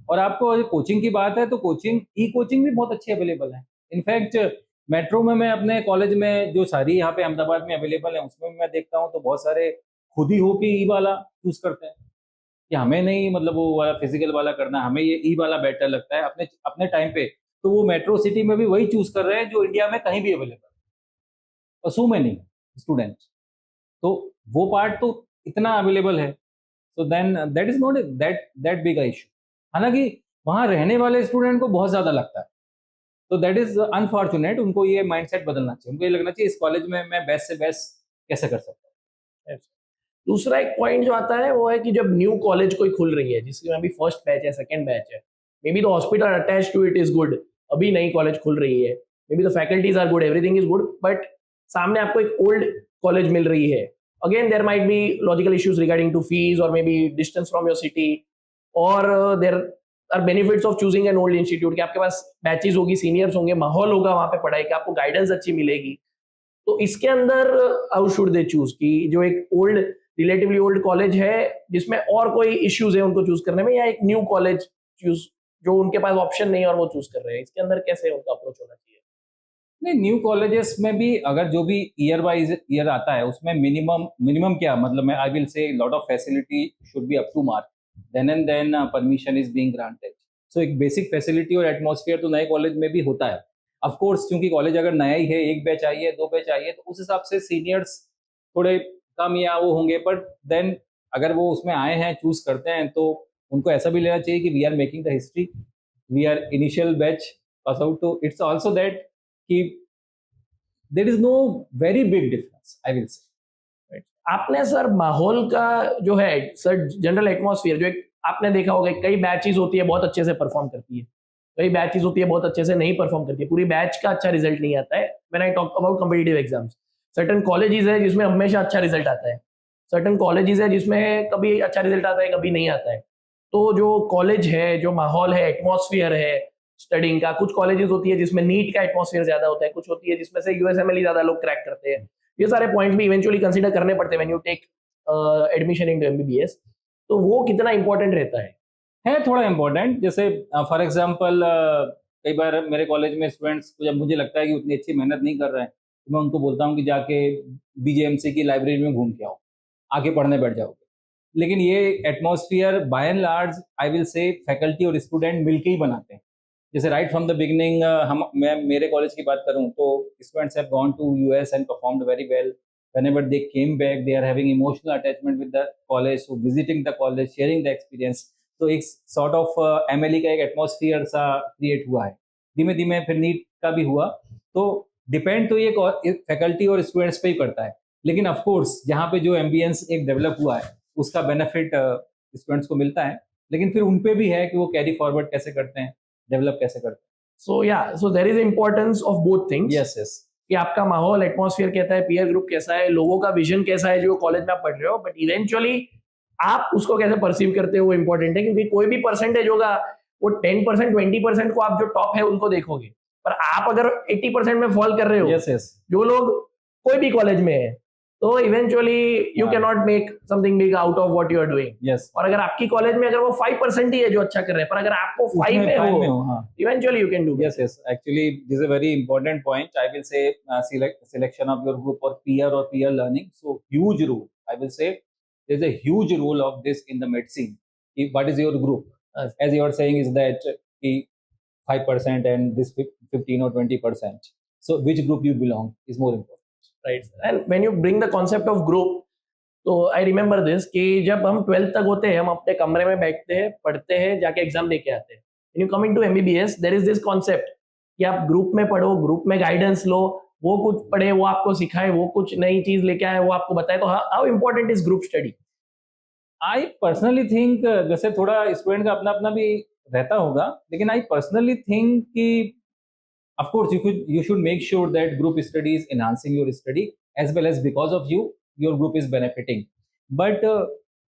और आपको कोचिंग की बात है तो कोचिंग, ई कोचिंग भी बहुत अच्छी अवेलेबल है। इनफैक्ट मेट्रो में मैं अपने कॉलेज में जो सारी यहाँ पे अहमदाबाद में अवेलेबल है उसमें मैं देखता हूँ तो बहुत सारे खुद ही होके ई वाला चूज करते हैं कि हमें नहीं, मतलब वो वाला फिजिकल वाला करना, हमें ये ई वाला बेटर लगता है अपने अपने टाइम पे। तो वो मेट्रो सिटी में भी वही चूज कर रहे हैं जो इंडिया में कहीं भी अवेलेबल है, और सो मैनी स्टूडेंट। तो वो पार्ट तो इतना अवेलेबल है, so then that is not that big a issue। हालांकि वहां रहने वाले स्टूडेंट को बहुत ज्यादा लगता है, तो दैट इज अनफॉर्चुनेट। उनको ये माइंडसेट बदलना चाहिए, उनको ये लगना चाहिए इस कॉलेज में मैं बेस्ट से बेस्ट कैसे कर सकता हूँ। दूसरा एक पॉइंट जो आता है वो है कि जब न्यू कॉलेज कोई खुल रही है जिसमें अभी फर्स्ट बैच है, सेकंड बैच है, maybe the hospital attached to it is good, अभी नई कॉलेज खुल रही है, maybe the faculties are good, everything is good, but सामने आपको एक ओल्ड कॉलेज मिल रही है। Again there might be logical issues regarding to fees और maybe distance from your city, और there are benefits of choosing an old institute कि आपके पास बैचेज होगी, सीनियर्स होंगे, माहौल होगा वहां पे पढ़ाई का, आपको गाइडेंस अच्छी मिलेगी। तो इसके अंदर हाउ शुड दे चूज कि जो एक ओल्ड, रिलेटिवली ओल्ड कॉलेज है जिसमें और कोई इश्यूज है उनको चूज करने में, या एक न्यू कॉलेज चूज जो उनके पास ऑप्शन नहीं है और वो चूज कर रहे हैं, इसके अंदर कैसे उनका अप्रोच होना चाहिए? नहीं, न्यू कॉलेजेस में भी अगर जो भी ईयर वाइज ईयर आता है उसमें मिनिमम मिनिमम क्या, मतलब मैं I will say lot of facility should be up to mark, then and then permission is being granted. So एक बेसिक फैसिलिटी और एटमॉस्फेयर तो नए कॉलेज में भी होता है। ऑफ कोर्स क्योंकि कॉलेज अगर नया ही है, एक बैच आई है, दो बैच आई है, तो उस हिसाब से सीनियर्स थोड़े कम या वो होंगे, बट देन अगर वो उसमें आए हैं, चूज करते हैं, तो उनको ऐसा भी लेना चाहिए कि we are making the history, we are initial batch pass out, तो इट्स ऑल्सो दैट कि there is no very big difference I will say. आपने सर माहौल का जो है सर, जनरल एटमॉस्फेयर जो एक आपने देखा होगा, कई बैचेस होती है बहुत अच्छे से परफॉर्म करती है, कई बैचेस होती है बहुत अच्छे से नहीं परफॉर्म करती है, पूरी बैच का अच्छा रिजल्ट नहीं आता है। When I talk about competitive exams, certain colleges है जिसमें हमेशा अच्छा रिजल्ट आता है, सर्टन कॉलेजेस है जिसमें कभी अच्छा रिजल्ट आता है, कभी नहीं आता है। तो जो कॉलेज है, जो माहौल है, एटमॉस्फेयर है स्टडिंग का, कुछ कॉलेजेस होती है जिसमें नीट का एटमॉस्फेयर ज्यादा होता है, कुछ होती है जिसमें से यूएसएमएल ज्यादा लोग क्रैक करते हैं। ये सारे पॉइंट्स भी इवेंचुअली कंसीडर करने पड़ते हैं when you take admission into MBBS. तो वो कितना इंपॉर्टेंट रहता है थोड़ा इम्पोर्टेंट। जैसे फॉर एग्जांपल कई बार मेरे कॉलेज में स्टूडेंट्स को जब मुझे लगता है कि उतनी अच्छी मेहनत नहीं कर रहे हैं, तो मैं उनको बोलता हूँ कि जाके बीजेएमसी की लाइब्रेरी में घूम के आओ, आके पढ़ने बैठ जाओगे। लेकिन ये atmosphere by and large I will say faculty और स्टूडेंट मिलके ही बनाते हैं। जैसे राइट फ्रॉम द बिगनिंग, हम मैं मेरे कॉलेज की बात करूं तो students have gone to US and performed very well. whenever they came back they are having emotional attachment with the college, so visiting the college, sharing the experience। तो एक sort of MLE का एक atmosphere सा create हुआ है। धीमे धीमे फिर नीट का भी हुआ। तो डिपेंड तो ये फैकल्टी और स्टूडेंट्स पे ही करता है, लेकिन ऑफ कोर्स जहाँ पे जो एम्बियंस एक डेवलप हुआ है उसका बेनिफिट स्टूडेंट्स को मिलता है, लेकिन फिर उन पे भी है कि वो कैरी फॉरवर्ड कैसे करते हैं, डेवलप कैसे करते हैं। So yeah so there is importance of both things. Yes yes, कि आपका माहौल, एटमॉस्फेयर कैसा है, पीयर ग्रुप कैसा है, लोगों का विजन कैसा है जो कॉलेज में आप पढ़ रहे हो, बट इवेंचुअली आप उसको कैसे परसीव करते हो वो इंपॉर्टेंट है। क्योंकि कोई भी परसेंटेज होगा, वो 10% 20% को आप जो टॉप है उनको देखोगे, पर आप अगर 80% में फॉल कर रहे हो, यस यस, जो लोग कोई भी कॉलेज में है, तो eventually you can not make something big out of what you are doing. Yes. और अगर आपकी कॉलेज में अगर वो 5% ही है जो अच्छा कर रहे हैं, पर अगर आपको 5 में हो, हाँ, eventually you can do. yes yes, actually this is a very important point। I will say selection of your group or peer learning, so huge role I will say, there's a huge role of this in the medicine। What is your group, as you are saying is that 5% and this 15 or 20%, so which group you belong is more important, right? And when you bring the concept of group, तो I remember this कि जब हम 12th तक होते हैं हम अपने कमरे में बैठते हैं, पढ़ते हैं, जाके एग्जाम देके आते हैं. You coming to MBBS there is this concept कि आप ग्रुप में पढ़ो, ग्रुप में गाइडेंस लो, वो कुछ पढ़े, वो आपको सिखाए, वो कुछ नई चीज लेके आए, वो आपको बताए. तो how important is group study? I personally think, जैसे थोड़ा स्टूडेंट का अपना अपना भी रहता होगा, लेकिन आई पर्सनली थिंक कि of course you should make sure that group study is enhancing your study, as well as because of you your group is benefiting. But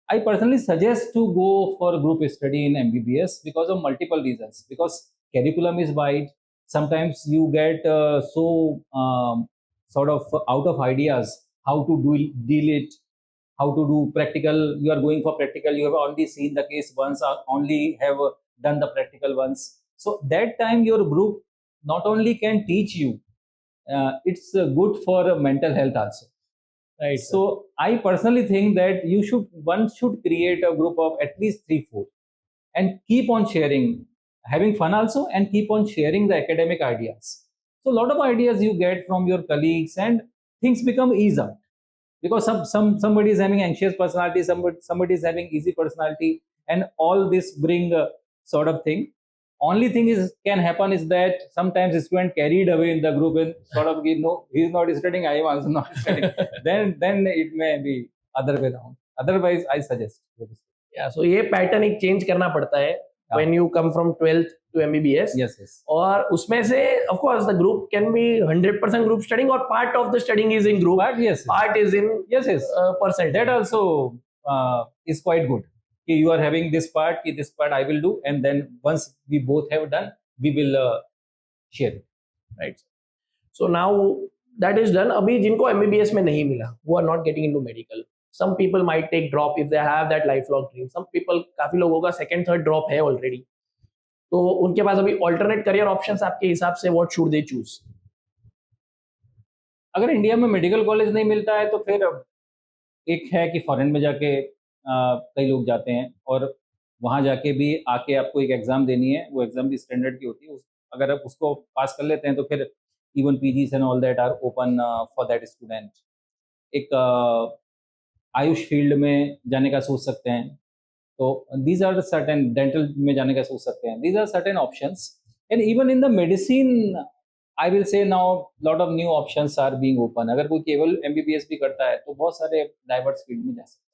I personally suggest to go for group study in MBBS because of multiple reasons. Because curriculum is wide, sometimes you get sort of out of ideas how to deal it, how to do practical. You are going for practical, you have only seen the case once or only have done the practical once. So that time your group not only can teach you, it's good for mental health also. Right. So I personally think that one should create a group of at least 3-4 and keep on sharing, having fun also, and keep on sharing the academic ideas. So a lot of ideas you get from your colleagues and things become easier, because somebody is having anxious personality, somebody is having easy personality, and all this bring a sort of thing. Only thing is can happen is that sometimes student carried away in the group and sort of no, he is not studying, I am also not studying. then it may be other way around. Otherwise I suggest. Yeah, so ये pattern एक change करना पड़ता है when you come from 12th to MBBS. Yes. और उसमें से of course the group can be 100% group studying, or part of the studying is in group. But yes. Part is in percent. That also is quite good. You are having this part I will do, and then once we both have done we will share it. Right. So now that is done. अभी जिनको MBBS में नहीं मिला, who are not getting into medical, some people might take drop if they have that lifelong dream. Some people, काफी लोगों का second third drop है already. तो उनके पास अभी alternate career options आपके हिसाब से what should they choose? अगर इंडिया में मेडिकल कॉलेज नहीं मिलता है तो फिर एक है कि फॉरेन में जाके कई लोग जाते हैं, और वहाँ जाके भी आके आपको एक एग्ज़ाम देनी है. वो एग्ज़ाम भी स्टैंडर्ड की होती है. अगर आप उसको पास कर लेते हैं तो फिर even PGs and all that are open for that student. एक आयुष फील्ड में जाने का सोच सकते हैं, तो दीज आर सर्टेन, डेंटल में जाने का सोच सकते हैं. These are certain options. And even in the medicine I will say now lot of new options are being open. अगर कोई केवल MBBS भी करता है तो बहुत सारे डाइवर्स फील्ड में जा सकता है.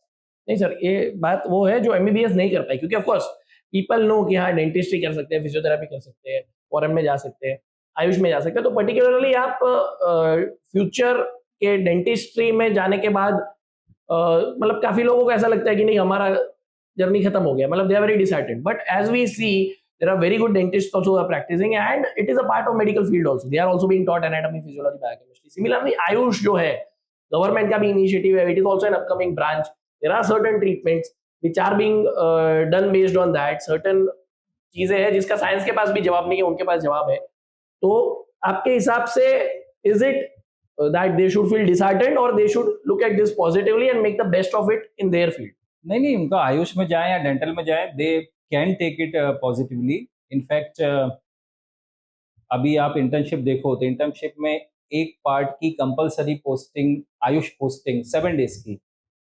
नहीं सर, ये बात वो है जो MBBS नहीं कर पाए, क्योंकि ऑफ कोर्स पीपल नो कि हाँ डेंटिस्ट्री कर सकते हैं, फिजियोथेरेपी कर सकते हैं, फॉरेन में जा सकते हैं, आयुष में जा सकते हैं. तो पर्टिकुलरली आप फ्यूचर के डेंटिस्ट्री में जाने के बाद मतलब काफी लोगों को ऐसा लगता है कि नहीं हमारा जर्नी खत्म हो गया, मतलब they are very disheartened. But as we see there are very good dentists also who are practicing, and it is a part of medical field also. They are also being taught anatomy, physiology, biochemistry. Similarly, Ayush जो है government का भी initiative है, it is also an upcoming branch. There are certain treatments which are being done based on that. Certain चीजें हैं जिसका science के पास भी जवाब नहीं है, उनके पास जवाब है. तो आपके हिसाब से is it that they should feel disheartened, or they should look at this positively and make the best of it in their field? नहीं, उनका आयुष में जाए या डेंटल में जाए, they can take it positively. In fact, अभी आप internship देखो तो इंटर्नशिप में एक पार्ट की compulsory posting, Ayush posting 7 days की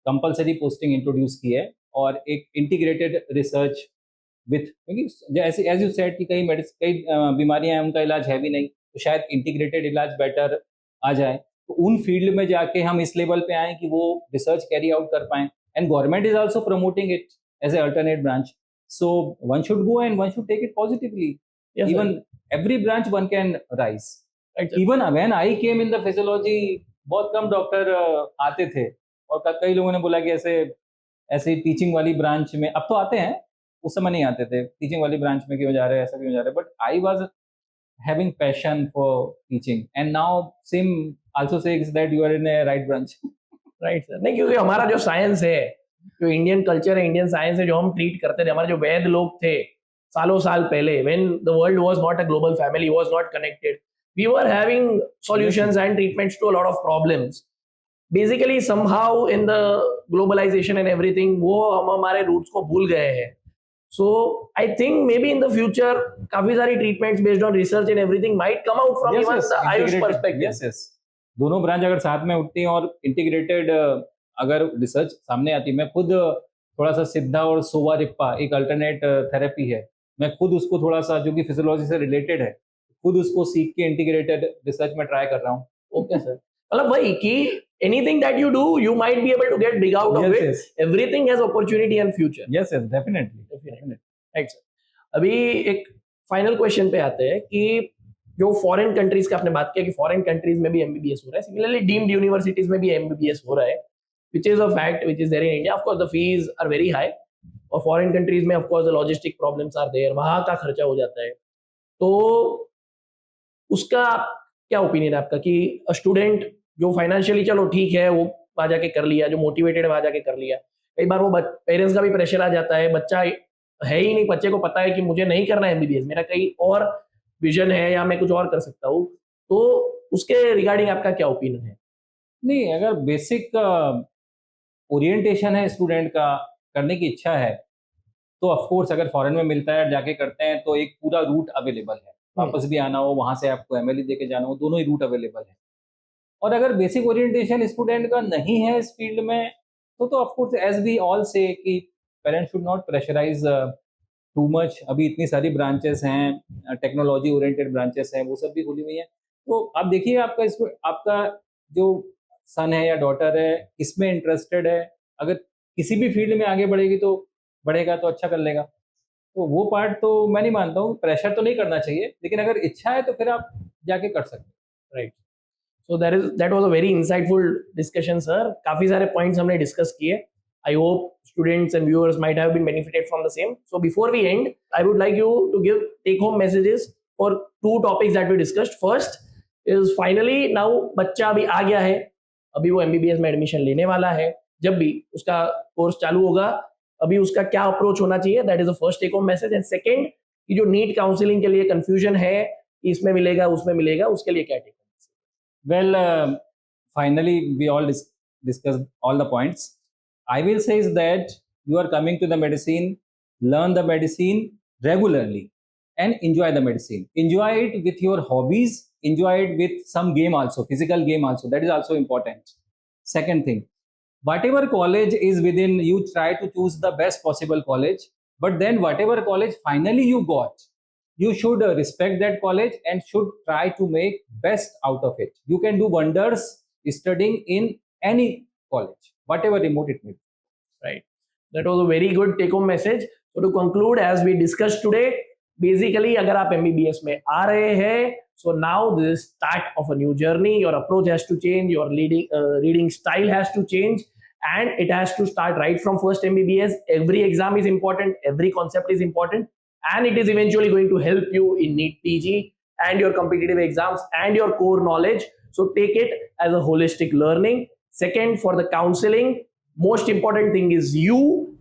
कंपलसरी पोस्टिंग इंट्रोड्यूस की है, और एक इंटीग्रेटेड रिसर्च विथ, क्योंकि ऐसे एज यू सेड कि कई बीमारियां हैं उनका इलाज है भी नहीं, तो शायद इंटीग्रेटेड इलाज बेटर आ जाए. तो उन फील्ड में जाके हम इस लेवल पे आए कि वो रिसर्च कैरी आउट कर पाएं, and government is also promoting it as a alternate branch. So one should go and one should take it positively. Yes, even sir. Every branch one can rise. Right, even when I came in the physiology, बहुत कम doctor आते थे, और कई लोगों ने बोला कि ऐसे टीचिंग वाली ब्रांच में, अब तो आते हैं, उस समय नहीं आते थे, टीचिंग वाली ब्रांच में क्यों जा रहे हैं, ऐसा क्यों जा रहे हैं. But I was having passion for teaching, and now sim also says that you are in a right branch. Right sir. नहीं, क्योंकि हमारा जो साइंस है, जो इंडियन कल्चर है, इंडियन साइंस है, जो हम ट्रीट करते थे, हमारे जो वैद लोग थे सालों साल पहले, when the world was not a global family, was not connected, we were having solutions and treatments to a lot of problems. Basically somehow in the globalization and everything, वो हम हमारे roots को भूल गए हैं. So I think maybe in the future काफी सारी treatments based on research and everything might come out from even the Ayush perspective. Yes. दोनों ब्रांच अगर साथ में उठती हैं और इंटीग्रेटेड अगर रिसर्च सामने आती, मैं खुद थोड़ा सा सिद्धा और सोवा रिप्पा एक अल्टरनेट थेरेपी है, मैं खुद उसको थोड़ा सा जो कि फिजियोलॉजी से रिलेटेड है, खुद उसको सीख के इंटीग्रेटेड रिसर्च में ट्राई कर रहा हूँ. ओके सर, मतलब वही कि anything that you do you might be able to get big out of Yes, it. yes. Everything has opportunity and future. Yes, yes, definitely. Right sir. अभी एक final question पे आते हैं कि जो फॉरेन कंट्रीज का आपने बात किया कि फॉरेन कंट्रीज में भी एमबीबीएस हो रहा है, सिमिलरली डीम्ड यूनिवर्सिटीज में भी एमबीबीएस हो रहा है, which is a fact which is there in India. Of course, the fees are very high. और फॉरेन कंट्रीज में of course the logistic problems are there. वहाँ का खर्चा हो जाता है. तो उसका क्या ओपिनियन है आपका कि स्टूडेंट जो फाइनेंशियली चलो ठीक है वो वहाँ जाके कर लिया, जो मोटिवेटेड है वहाँ जाके कर लिया, कई बार वो पेरेंट्स का भी प्रेशर आ जाता है, बच्चा है ही नहीं, बच्चे को पता है कि मुझे नहीं करना है एमबीबीएस, मेरा कहीं और विजन है या मैं कुछ और कर सकता हूँ, तो उसके रिगार्डिंग आपका क्या ओपिनियन है? नहीं, अगर बेसिक ओरिएंटेशन है स्टूडेंट का, करने की इच्छा है, तो ऑफ कोर्स अगर फॉरेन में मिलता है जाके करते हैं तो एक पूरा रूट अवेलेबल है, वापस भी आना हो, वहां से आपको एमएलई देके जाना हो, दोनों ही रूट अवेलेबल है. और अगर बेसिक ओरिएंटेशन स्टूडेंट का नहीं है इस फील्ड में, तो of course as we all say कि parents should not pressurise too much. अभी इतनी सारी ब्रांचेस हैं, टेक्नोलॉजी ओरिएंटेड ब्रांचेस हैं, वो सब भी खुली हुई हैं. तो आप देखिए आपका जो सन है या डॉटर है इसमें इंटरेस्टेड है, अगर किसी भी फील्ड में आगे बढ़ेगा तो अच्छा कर लेगा. तो वो पार्ट तो मैं नहीं मानता हूँ, प्रेशर तो नहीं करना चाहिए, लेकिन अगर इच्छा है तो फिर आप जाके कर सकते हैं. Right. So that was a very insightful discussion sir. काफी सारे पॉइंट्स हमने डिस्कस किए. I hope students and viewers might have been benefited from the same. So before we end, I would like you to give take-home messages for two topics that we discussed. First is finally now बच्चा अभी आ गया है, अभी वो MBBS में admission लेने वाला है, जब भी उसका कोर्स चालू होगा अभी उसका क्या अप्रोच होना चाहिए, that is the first take home message. And second कि जो नीट काउंसलिंग के लिए कंफ्यूजन है कि इसमें मिलेगा उसमें मिलेगा, उसके लिए क्या take home message? Well, finally we all discussed all the points. I will say is that you are coming to the medicine, learn the medicine regularly and enjoy the medicine. Enjoy it with your hobbies, enjoy it with some game also, physical game also. That is also important. Second thing, whatever college is within, you try to choose the best possible college. But then whatever college finally you got, you should respect that college and should try to make best out of it. You can do wonders studying in any college, whatever remote it may be. Right. That was a very good take home message. So to conclude, as we discussed today, basically अगर आप MBBS में आ रहे हैं, so now this is start of a new journey. Your approach has to change, your reading style has to change, and it has to start right from first MBBS. Every exam is important, every concept is important, and it is eventually going to help you in NEET PG and your competitive exams and your core knowledge. So take it as a holistic learning. Second, for the counseling, most important thing is you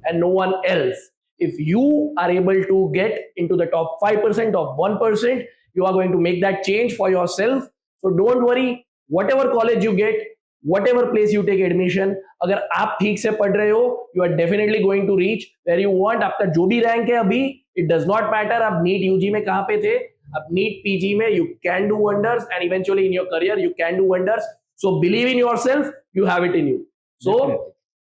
and no one else. If you are able to get into the top 5% of 1%, you are going to make that change for yourself. So don't worry, whatever college you get, whatever place you take admission, अगर आप ठीक से पढ़ रहे हो, you are definitely going to reach where you want. आपका जो भी रैंक है अभी, it does not matter आप नीट यूजी में कहाँ पे थे, आप नीट पीजी में you can do wonders, and eventually in your career you can do wonders. So believe in yourself, you have it in you. So definitely.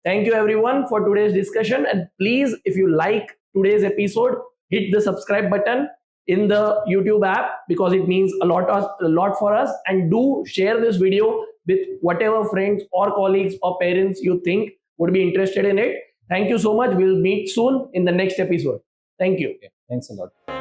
Thank you everyone for today's discussion, and please, if you like today's episode, hit the subscribe button in the YouTube app because it means a lot for us, and do share this video with whatever friends or colleagues or parents you think would be interested in it. Thank you so much. We'll meet soon in the next episode. Thank you. Thanks a lot.